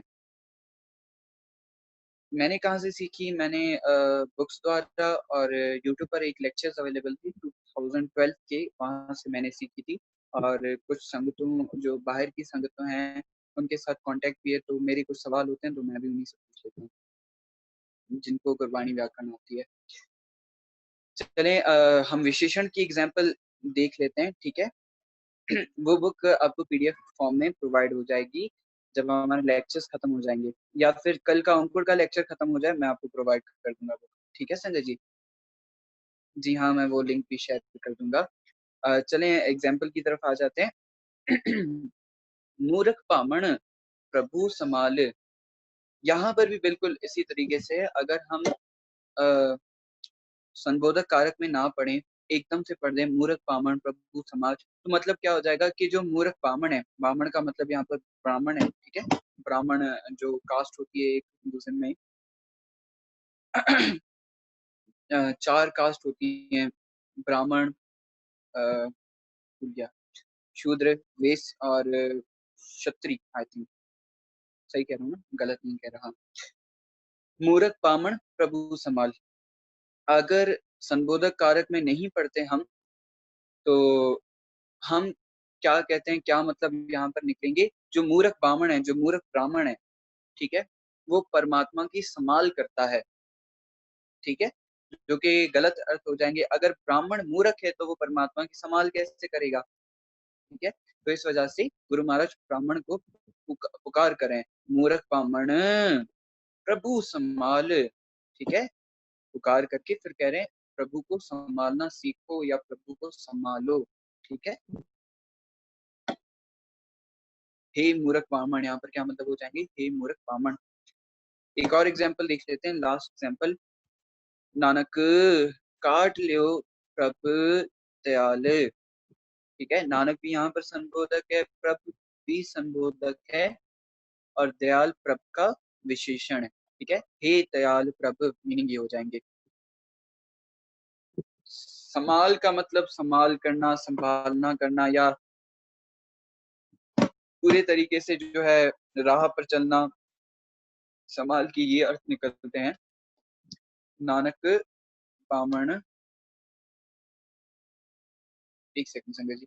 A: मैंने कहाँ से सीखी, मैंने बुक्स द्वारा और यूट्यूब पर एक लेक्चर्स अवेलेबल थी 2012 के, वहां से मैंने सीखी थी, और कुछ संगतों जो बाहर की संगतों हैं उनके साथ कांटेक्ट भी है, तो मेरे कुछ सवाल होते हैं तो मैं भी उन्हीं से पूछ लेता हूँ जिनको गुरबानी व्याकरण आती है। चलें हम विशेषण की एग्जाम्पल देख लेते हैं, ठीक है। वो बुक आपको पीडीएफ फॉर्म में प्रोवाइड हो जाएगी जब हमारे लेक्चर्स खत्म हो जाएंगे, या फिर कल का अंकुर का लेक्चर खत्म हो जाए मैं आपको प्रोवाइड कर दूंगा बुक, ठीक है संजय जी। जी हाँ, मैं वो लिंक भी शेयर कर दूंगा। चलें एग्जाम्पल की तरफ आ जाते हैं। मूर्ख पामण प्रभु समाल, यहाँ पर भी बिल्कुल इसी तरीके से है, अगर हम संबोधक कारक में ना पढ़े, एकदम से पढ़ दें मूर्ख पामण प्रभु समाज, तो मतलब क्या हो जाएगा कि जो मूर्ख बामण है, बामण का मतलब यहाँ पर ब्राह्मण है, ठीक है, ब्राह्मण जो कास्ट होती है एक हिंदुइज्म में, 4 कास्ट होती हैं, ब्राह्मण, शूद्र, वैश्य और क्षत्रिय, आई थिंक सही कह रहा हूँ ना, गलत नहीं कह रहा। मूर्ख पामण प्रभु समाल, अगर संबोधक कारक में नहीं पढ़ते हम, तो हम क्या कहते हैं, क्या मतलब यहाँ पर निकलेंगे, जो मूर्ख ब्राह्मण है, जो मूर्ख ब्राह्मण है, ठीक है, वो परमात्मा की संभाल करता है, ठीक है, जो कि गलत अर्थ हो जाएंगे, अगर ब्राह्मण मूर्ख है तो वो परमात्मा की संभाल कैसे करेगा, ठीक है। तो इस वजह से गुरु महाराज ब्राह्मण को पुकार करें, मूर्ख ब्राह्मण प्रभु संभाल, ठीक है, पुकार करके फिर कह रहे हैं प्रभु को संभालना सीखो या प्रभु को संभालो, ठीक है। हे मूर्ख ब्राह्मण, यहाँ पर क्या मतलब हो जाएंगे, हे मूर्ख ब्राह्मण। एक और एग्जाम्पल देख लेते हैं, लास्ट एग्जाम्पल, नानक काट लियो प्रभ दयाल, ठीक है, नानक भी यहाँ पर संबोधक है, प्रभ भी संबोधक है, और दयाल प्रभ का विशेषण है, ठीक है, हे दयाल प्रभ मीनिंग ये हो जाएंगे। संभाल का मतलब संभाल करना, संभालना करना, या पूरे तरीके से जो है राह पर चलना, संभाल की ये अर्थ निकलते हैं। नानक बामण, एक सेकंड संजय जी,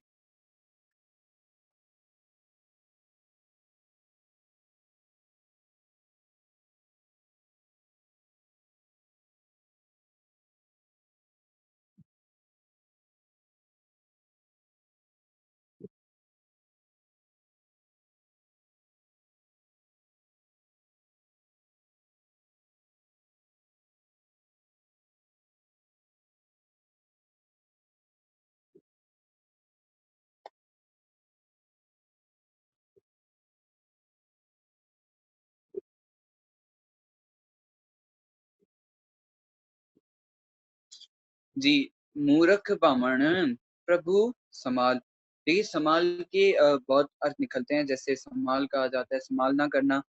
A: जी, मूर्ख बामण प्रभु समाल, देखिए समाल के बहुत अर्थ निकलते हैं, जैसे समाल कहा जाता है संभालना करना,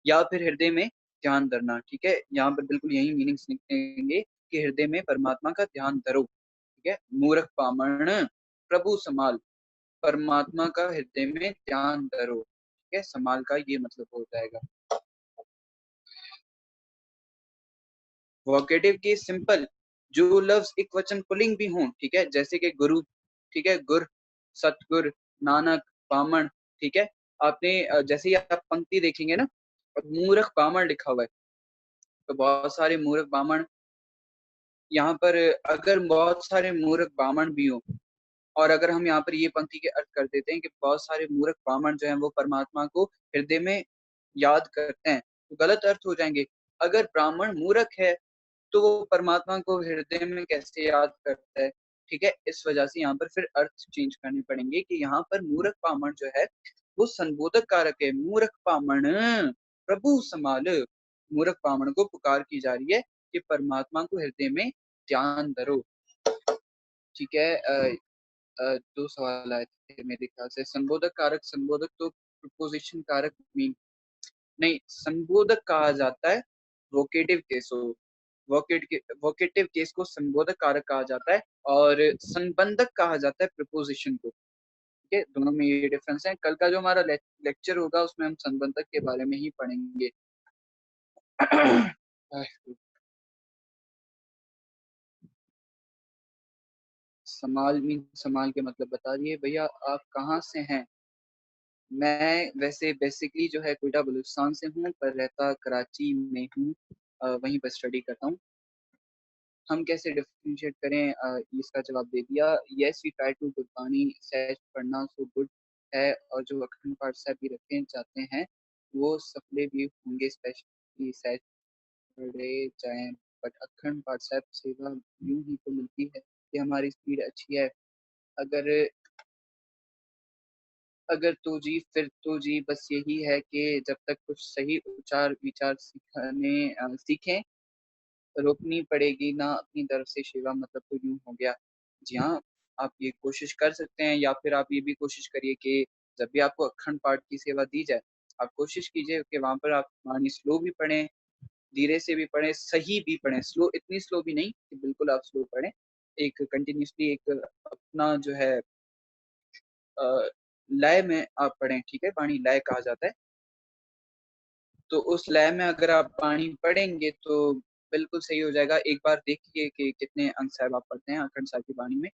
A: या फिर हृदय में ध्यान धरना, ठीक है, यहाँ पर बिल्कुल यही मीनिंग्स निकलेंगे कि हृदय में परमात्मा का ध्यान धरो, ठीक है, मूर्ख बामण प्रभु समाल, परमात्मा का हृदय में ध्यान धरो, ठीक है, समाल का ये मतलब हो जाएगा। वोकेटिव की सिंपल, जो लफ्ज एक वचन पुल्लिंग भी हों, ठीक है, जैसे कि गुरु, ठीक है, गुर, सतगुर, नानक, बामण, ठीक है, आपने जैसे ही आप पंक्ति देखेंगे ना, मूर्ख बामण लिखा हुआ है, तो बहुत सारे मूर्ख बामण, यहाँ पर अगर बहुत सारे मूर्ख बामण भी हो, और अगर हम यहाँ पर ये पंक्ति के अर्थ कर देते हैं कि बहुत सारे मूर्ख ब्राह्मण जो हैं वो परमात्मा को हृदय में याद करते हैं, तो गलत अर्थ हो जाएंगे। अगर ब्राह्मण मूर्ख है तो वो परमात्मा को हृदय में कैसे याद करता है, ठीक है, इस वजह से यहाँ पर फिर अर्थ चेंज करने पड़ेंगे कि यहाँ पर मूर्ख ब्राह्मण जो है वो संबोधक कारक है, मूर्ख ब्राह्मण प्रभु समाल, मूर्ख ब्राह्मण को पुकार की जा रही है कि परमात्मा को हृदय में ध्यान धरो, ठीक है। दो सवाल आए थे मेरे ख्याल से। संबोधक कारक, संबोधक तो प्रपोजिशन कारक मीन नहीं, संबोधक कहा जाता है वोकेटिव केस को। वोकेटिव केस को संबोधक कारक कहा जाता है, और संबंधक कहा जाता है प्रपोजिशन को। ठीक है, दोनों में ये डिफरेंस है। कल का जो हमारा लेक्चर होगा उसमें हम संबंधक के बारे में ही पढ़ेंगे। समाल मीन समाल के मतलब बता दिए भैया। आप कहाँ से हैं? मैं वैसे बेसिकली जो है कोयटा बलूचिस्तान से हूँ, पर रहता कराची में हूँ। वहीं पर स्टडी करता हूँ। हम कैसे डिफरेंशिएट करें, इसका जवाब दे दिया। Yes we try to Gurbani सहज पढ़ना सो गुड है, और जो अखंड पाठ साहब भी रखना चाहते हैं वो सफले भी होंगे, स्पेशली सहज पढ़े जाएं। बट अखंड पाठ साहब सेवा यूं ही तो मिलती है कि हमारी स्पीड अच्छी है। अगर अगर तो जी, फिर तो जी बस यही है कि जब तक कुछ सही उच्चार विचार सीखें, रोकनी पड़ेगी ना अपनी तरफ से सेवा, मतलब तो यूं हो गया। जी हाँ, आप ये कोशिश कर सकते हैं, या फिर आप ये भी कोशिश करिए कि जब भी आपको अखंड पाठ की सेवा दी जाए, आप कोशिश कीजिए कि वहां पर आप वाणी स्लो भी पढ़ें, धीरे से भी पढ़ें, सही भी पढ़ें। स्लो, इतनी स्लो भी नहीं कि बिल्कुल आप स्लो पढ़ें। एक कंटिन्यूसली एक अपना जो है लय में आप पढ़ें। ठीक है, वाणी लय कहा जाता है। तो उस लय में अगर आप वाणी पढ़ेंगे तो बिल्कुल सही हो जाएगा। एक बार देखिए कि कितने अंक साहब आप पढ़ते हैं अखंड साहिब की वाणी में।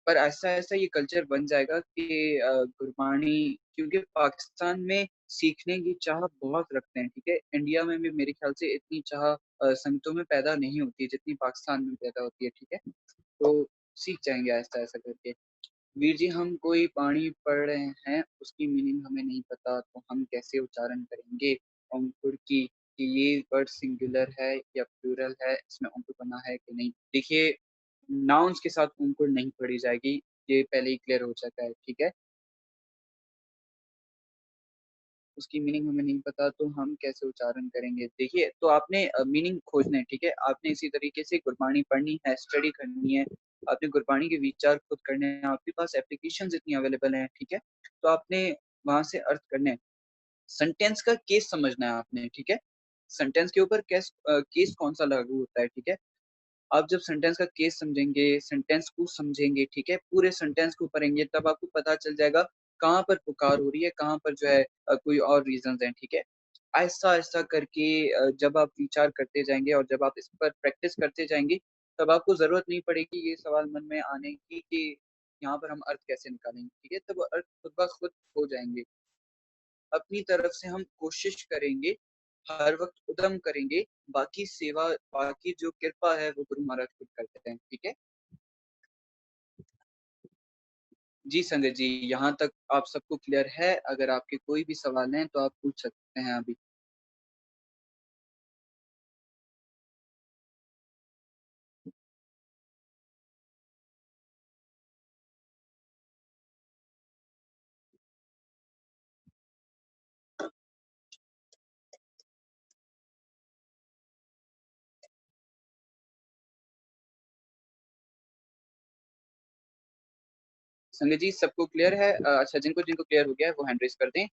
A: पर ऐसा ऐसा ये कल्चर बन जाएगा कि गुरबानी, क्योंकि पाकिस्तान में सीखने की चाह बहुत रखते हैं। ठीक है, इंडिया में भी मेरे ख्याल से इतनी चाह संगतों में पैदा नहीं होती जितनी पाकिस्तान में पैदा होती है। ठीक है, तो सीख जाएंगे ऐसा ऐसा करके। वीर जी, हम कोई पानी पढ़ रहे हैं, उसकी मीनिंग हमें नहीं पता, तो हम कैसे उच्चारण करेंगे अंकुर की, कि ये वर्ड सिंगुलर है या प्लूरल है, इसमें अंकुर बना है कि नहीं। देखिए, नाउन्स के साथ अंकुर नहीं पढ़ी जाएगी, ये पहले ही क्लियर हो जाता है। ठीक है, उसकी मीनिंग हमें नहीं पता तो हम कैसे उच्चारण करेंगे। देखिए, तो आपने मीनिंग खोजना है। ठीक है, आपने इसी तरीके से गुरबानी पढ़नी है, स्टडी करनी है, आपने गुरबानी के विचार खुद करने हैं, आपके पास एप्लीकेशंस इतनी अवेलेबल हैं। ठीक है, तो आपने वहां से अर्थ करने हैं। सेंटेंस का केस समझना है आपने। ठीक है, सेंटेंस के ऊपर केस कौन सा लागू होता है। ठीक है, आप जब सेंटेंस का केस समझेंगे, सेंटेंस को समझेंगे, ठीक है, पूरे सेंटेंस को पढ़ेंगे, तब आपको पता चल जाएगा कहाँ पर पुकार हो रही है, कहाँ पर जो है कोई और रीजंस हैं। ठीक है, ऐसा ऐसा करके जब आप विचार करते जाएंगे और जब आप इस पर प्रैक्टिस करते जाएंगे, तब आपको जरूरत नहीं पड़ेगी ये सवाल मन में आने की कि यहाँ पर हम अर्थ कैसे निकालेंगे। ठीक है, तब अर्थ खुद ब खुद हो जाएंगे। अपनी तरफ से हम कोशिश करेंगे, हर वक्त उद्यम करेंगे। बाकी सेवा, बाकी जो कृपा है वो गुरु महाराज खुद करते हैं। ठीक है जी संजय जी, यहाँ तक आप सबको क्लियर है? अगर आपके कोई भी सवाल हैं तो आप पूछ सकते हैं अभी। संजय जी, सबको क्लियर है? अच्छा, जिनको जिनको क्लियर हो गया है वो हैंड रेस कर दें।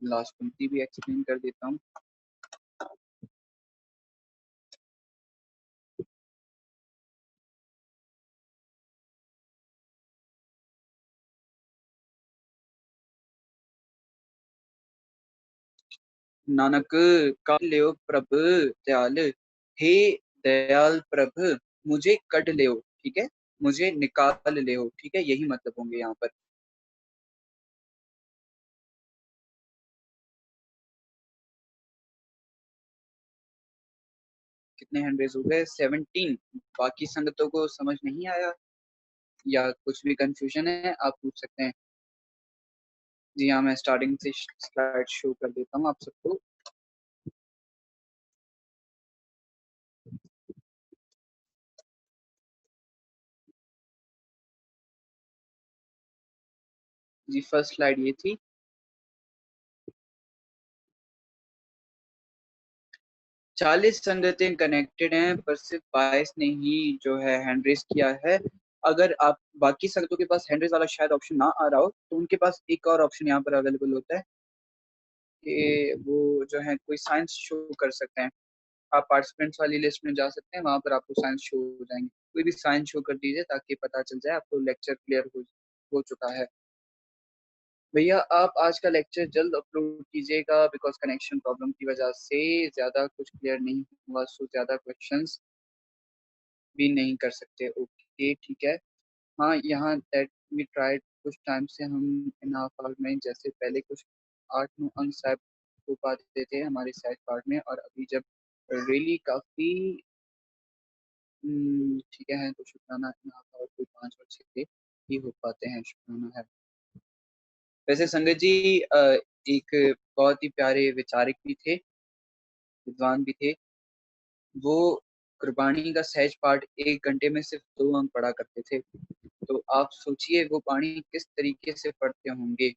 A: लास्ट पंक्ति भी एक्सप्लेन कर देता हूँ। नानक काट लियो प्रभ दयाल, हे दयाल प्रभ मुझे कट लियो। ठीक है, मुझे निकाल लियो। ठीक है, यही मतलब होंगे यहाँ पर। कितने हैंड रेस हो गए? 17। बाकी संगतों को समझ नहीं आया या कुछ भी कंफ्यूजन है, आप पूछ सकते हैं। जी हाँ, मैं स्टार्टिंग से स्लाइड शो कर देता हूँ आप सबको। जी फर्स्ट स्लाइड ये थी। 40 संगतें कनेक्टेड हैं पर सिर्फ 22 ने ही जो है हैंड रेस किया है। अगर आप बाकी संगतों के पास हैंड रेस वाला शायद ऑप्शन ना आ रहा हो तो उनके पास एक और ऑप्शन यहाँ पर अवेलेबल होता है कि वो जो है कोई साइंस शो कर सकते हैं। आप पार्टिसिपेंट्स वाली लिस्ट में जा सकते हैं, वहां पर आपको साइंस शो हो जाएंगे। कोई भी साइंस शो कर दीजिए ताकि पता चल जाए आपको लेक्चर क्लियर हो चुका है। भैया आप आज का लेक्चर जल्द अपलोड कीजिएगा बिकॉज कनेक्शन प्रॉब्लम की वजह से ज्यादा कुछ क्लियर नहीं हुआ, सो ज्यादा क्वेश्चंस भी नहीं कर सकते। ओके ठीक है। हाँ यहाँ दैट वी ट्राइड, कुछ टाइम से हम इन आवर पार्ट में जैसे पहले कुछ 8-9 अंक शायद हो पाते थे हमारे साइड पार्ट में, और अभी जब रियली काफी ठीक है तो शुक्राना इन आवर पार्ट कोई 5 और 6 ही हो पाते हैं, शुक्राना है। वैसे संगत जी एक बहुत ही प्यारे विचारक भी थे, विद्वान भी थे। वो गुरबाणी का सहज पाठ 1 घंटे में सिर्फ 2 अंक पढ़ा करते थे। तो आप सोचिए वो पानी किस तरीके से पढ़ते होंगे।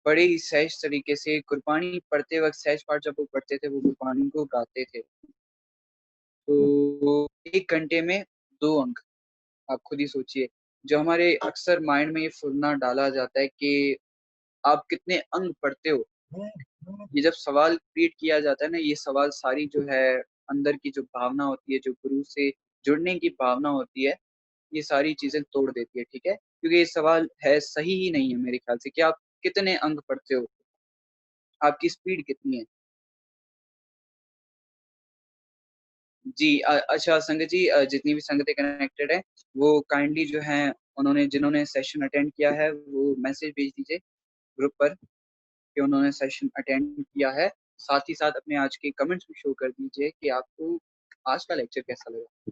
A: बड़े ही सहज तरीके से गुरबानी पढ़ते वक्त, सहज पाठ जब वो पढ़ते थे वो गुरबानी को गाते थे। तो 1 घंटे में 2 अंक, आप खुद ही सोचिए। जो हमारे अक्सर माइंड में ये फुरना डाला जाता है कि आप कितने अंक पढ़ते हो, ये जब सवाल क्रिएट किया जाता है ना, ये सवाल सारी जो है अंदर की जो भावना होती है, जो गुरु से जुड़ने की भावना होती है, ये सारी चीजें तोड़ देती है। ठीक है, क्योंकि ये सवाल है सही ही नहीं है मेरे ख्याल से कि आप कितने अंक पढ़ते हो, आपकी स्पीड कितनी है। जी अच्छा संगत जी, जितनी भी संगतें कनेक्टेड है वो काइंडली जो है उन्होंने जिन्होंने सेशन अटेंड किया है वो मैसेज भेज दीजिए ग्रुप पर कि उन्होंने सेशन अटेंड किया है। साथ ही साथ अपने आज के कमेंट्स भी शो कर दीजिए कि आपको आज का लेक्चर कैसा लगा।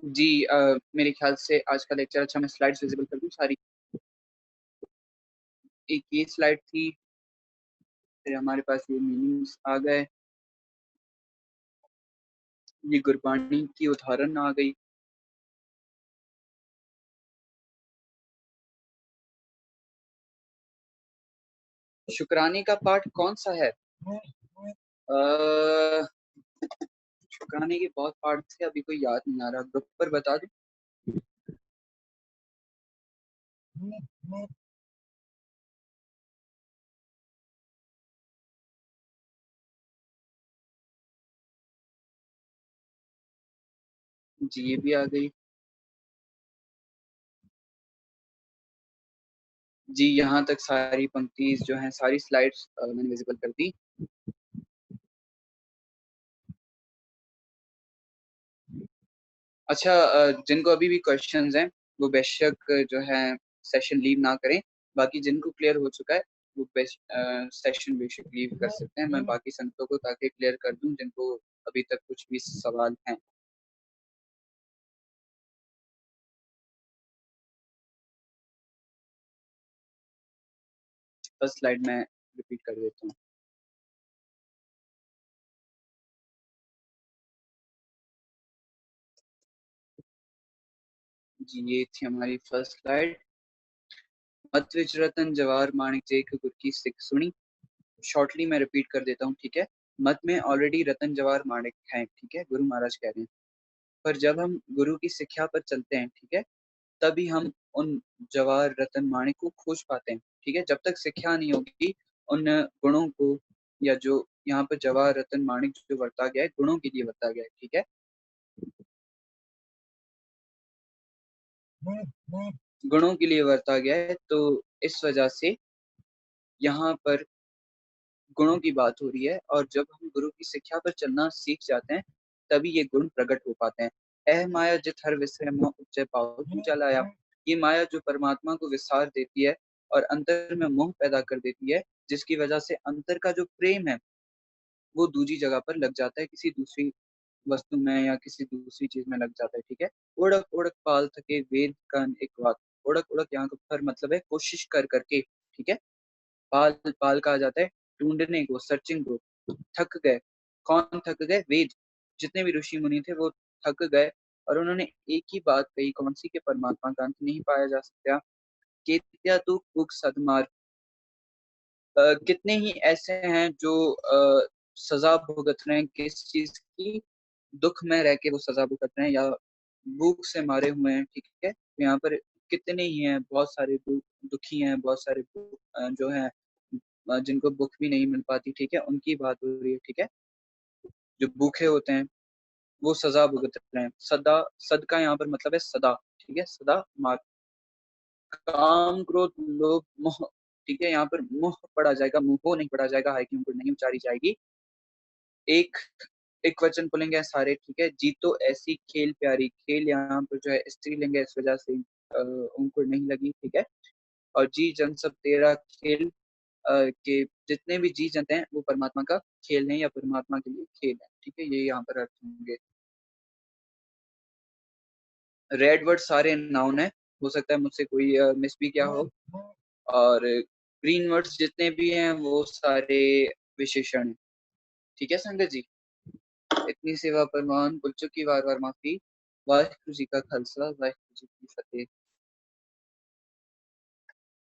A: जी मेरे ख्याल से आज का लेक्चर अच्छा, मैं स्लाइड्स विजिबल कर दूं सारी। एक ये स्लाइड थी, फिर हमारे पास ये मीनिंग्स आ गए, ये गुरबानी की उदाहरण आ गई। शुक्राने का पाठ कौन सा है? अ, शुक्राने के बहुत पाठ थे, अभी कोई याद नहीं आ रहा, ग्रुप पर बता दे। जी ये भी आ गई। जी यहाँ तक सारी पंक्ति जो हैं, सारी स्लाइड्स मैंने विजिबल कर दी। अच्छा जिनको अभी भी क्वेश्चंस हैं वो बेशक जो है सेशन लीव ना करें। बाकी जिनको क्लियर हो चुका है वो सेशन बेशक लीव कर सकते हैं। मैं बाकी संगतों को ताकि क्लियर कर दूं जिनको अभी तक कुछ भी सवाल हैं। फर्स्ट स्लाइड में रिपीट कर देता हूँ। जी ये थी हमारी फर्स्ट स्लाइड। मत विच रतन जवाहर माणिक जे गुर की सिख सुनी। शॉर्टली मैं रिपीट कर देता हूँ ठीक है। मत में ऑलरेडी रतन जवाहर माणिक हैं, ठीक है, गुरु महाराज कह रहे हैं। पर जब हम गुरु की शिक्षा पर चलते हैं ठीक है, तभी हम उन जवाहर रतन माणिक को खोज पाते हैं। ठीक है, जब तक शिक्षा नहीं होगी उन गुणों को, या जो यहाँ पर जवाहर रतन माणिक जो वर्ता गया है गुणों के लिए वर्ता गया है। ठीक है, गुणों के लिए वर्ता गया है, तो इस वजह से यहाँ पर गुणों की बात हो रही है। और जब हम गुरु की शिक्षा पर चलना सीख जाते हैं तभी ये गुण प्रकट हो पाते हैं। एह माया जित हर विषय मोह उपजय पाओ तू चला आया। ये माया जो परमात्मा को विस्तार देती है और अंतर में मोह पैदा कर देती है, जिसकी वजह से अंतर का जो प्रेम है वो दूसरी जगह पर लग जाता है, किसी दूसरी वस्तु में या किसी दूसरी चीज में लग जाता है। ठीक है, ओढ़क ओढ़क पाल थके वेद का एक वात। उड़क उड़क यहाँ पर मतलब है कोशिश कर करके, ठीक है। पाल पाल कहा जाता है ढूंढने को, सर्चिंग को। थक गए, कौन थक गए? वेद, जितने भी ऋषि मुनि थे वो थक गए और उन्होंने एक ही बात कही, कौन सी? के परमात्मा का अंत नहीं पाया जा सकता। केत्या तू कुक सदमार, कितने ही ऐसे हैं जो सजा भुगत रहे हैं किस चीज की? दुख में रह के वो सजा भुगत रहे हैं या भूख से मारे हुए हैं, ठीक है। तो यहाँ पर कितने ही हैं, बहुत सारे दुखी हैं, बहुत सारे जो हैं जिनको भूख भी नहीं मिल पाती, ठीक है, उनकी बात हो रही है, ठीक है। जो भूखे होते हैं वो सजा भुगत रहे हैं। सदा, सद का यहाँ पर मतलब है सदा, ठीक है, सदा मार। काम क्रोध लोभ मोह, ठीक है, यहाँ पर मोह पढ़ा जाएगा, मुंह नहीं पढ़ा जाएगा, हाई की मुकुट नहीं उचारी जाएगी। एक एक वचन पुल्लिंग है सारे, ठीक है। जीतो ऐसी खेल प्यारी, खेल यहाँ पर जो है स्त्रीलिंग है, इस वजह से उनको नहीं लगी, ठीक है। और जी जन सब तेरा खेल, के जितने भी जी जंतु हैं वो परमात्मा का खेल है या परमात्मा के लिए खेल है, ठीक है। ये यहाँ पर अर्थ होंगे। रेड वर्ड सारे नाउन है, हो सकता है मुझसे कोई मिस भी क्या हो। और ग्रीन वर्ड्स जितने भी हैं वो सारे विशेषण हैं, ठीक है संगत जी। इतनी सेवा परमान, भूल चुकी वार वार माफी। वाहिगुरु जी का खालसा, वाहिगुरु जी की फतेह।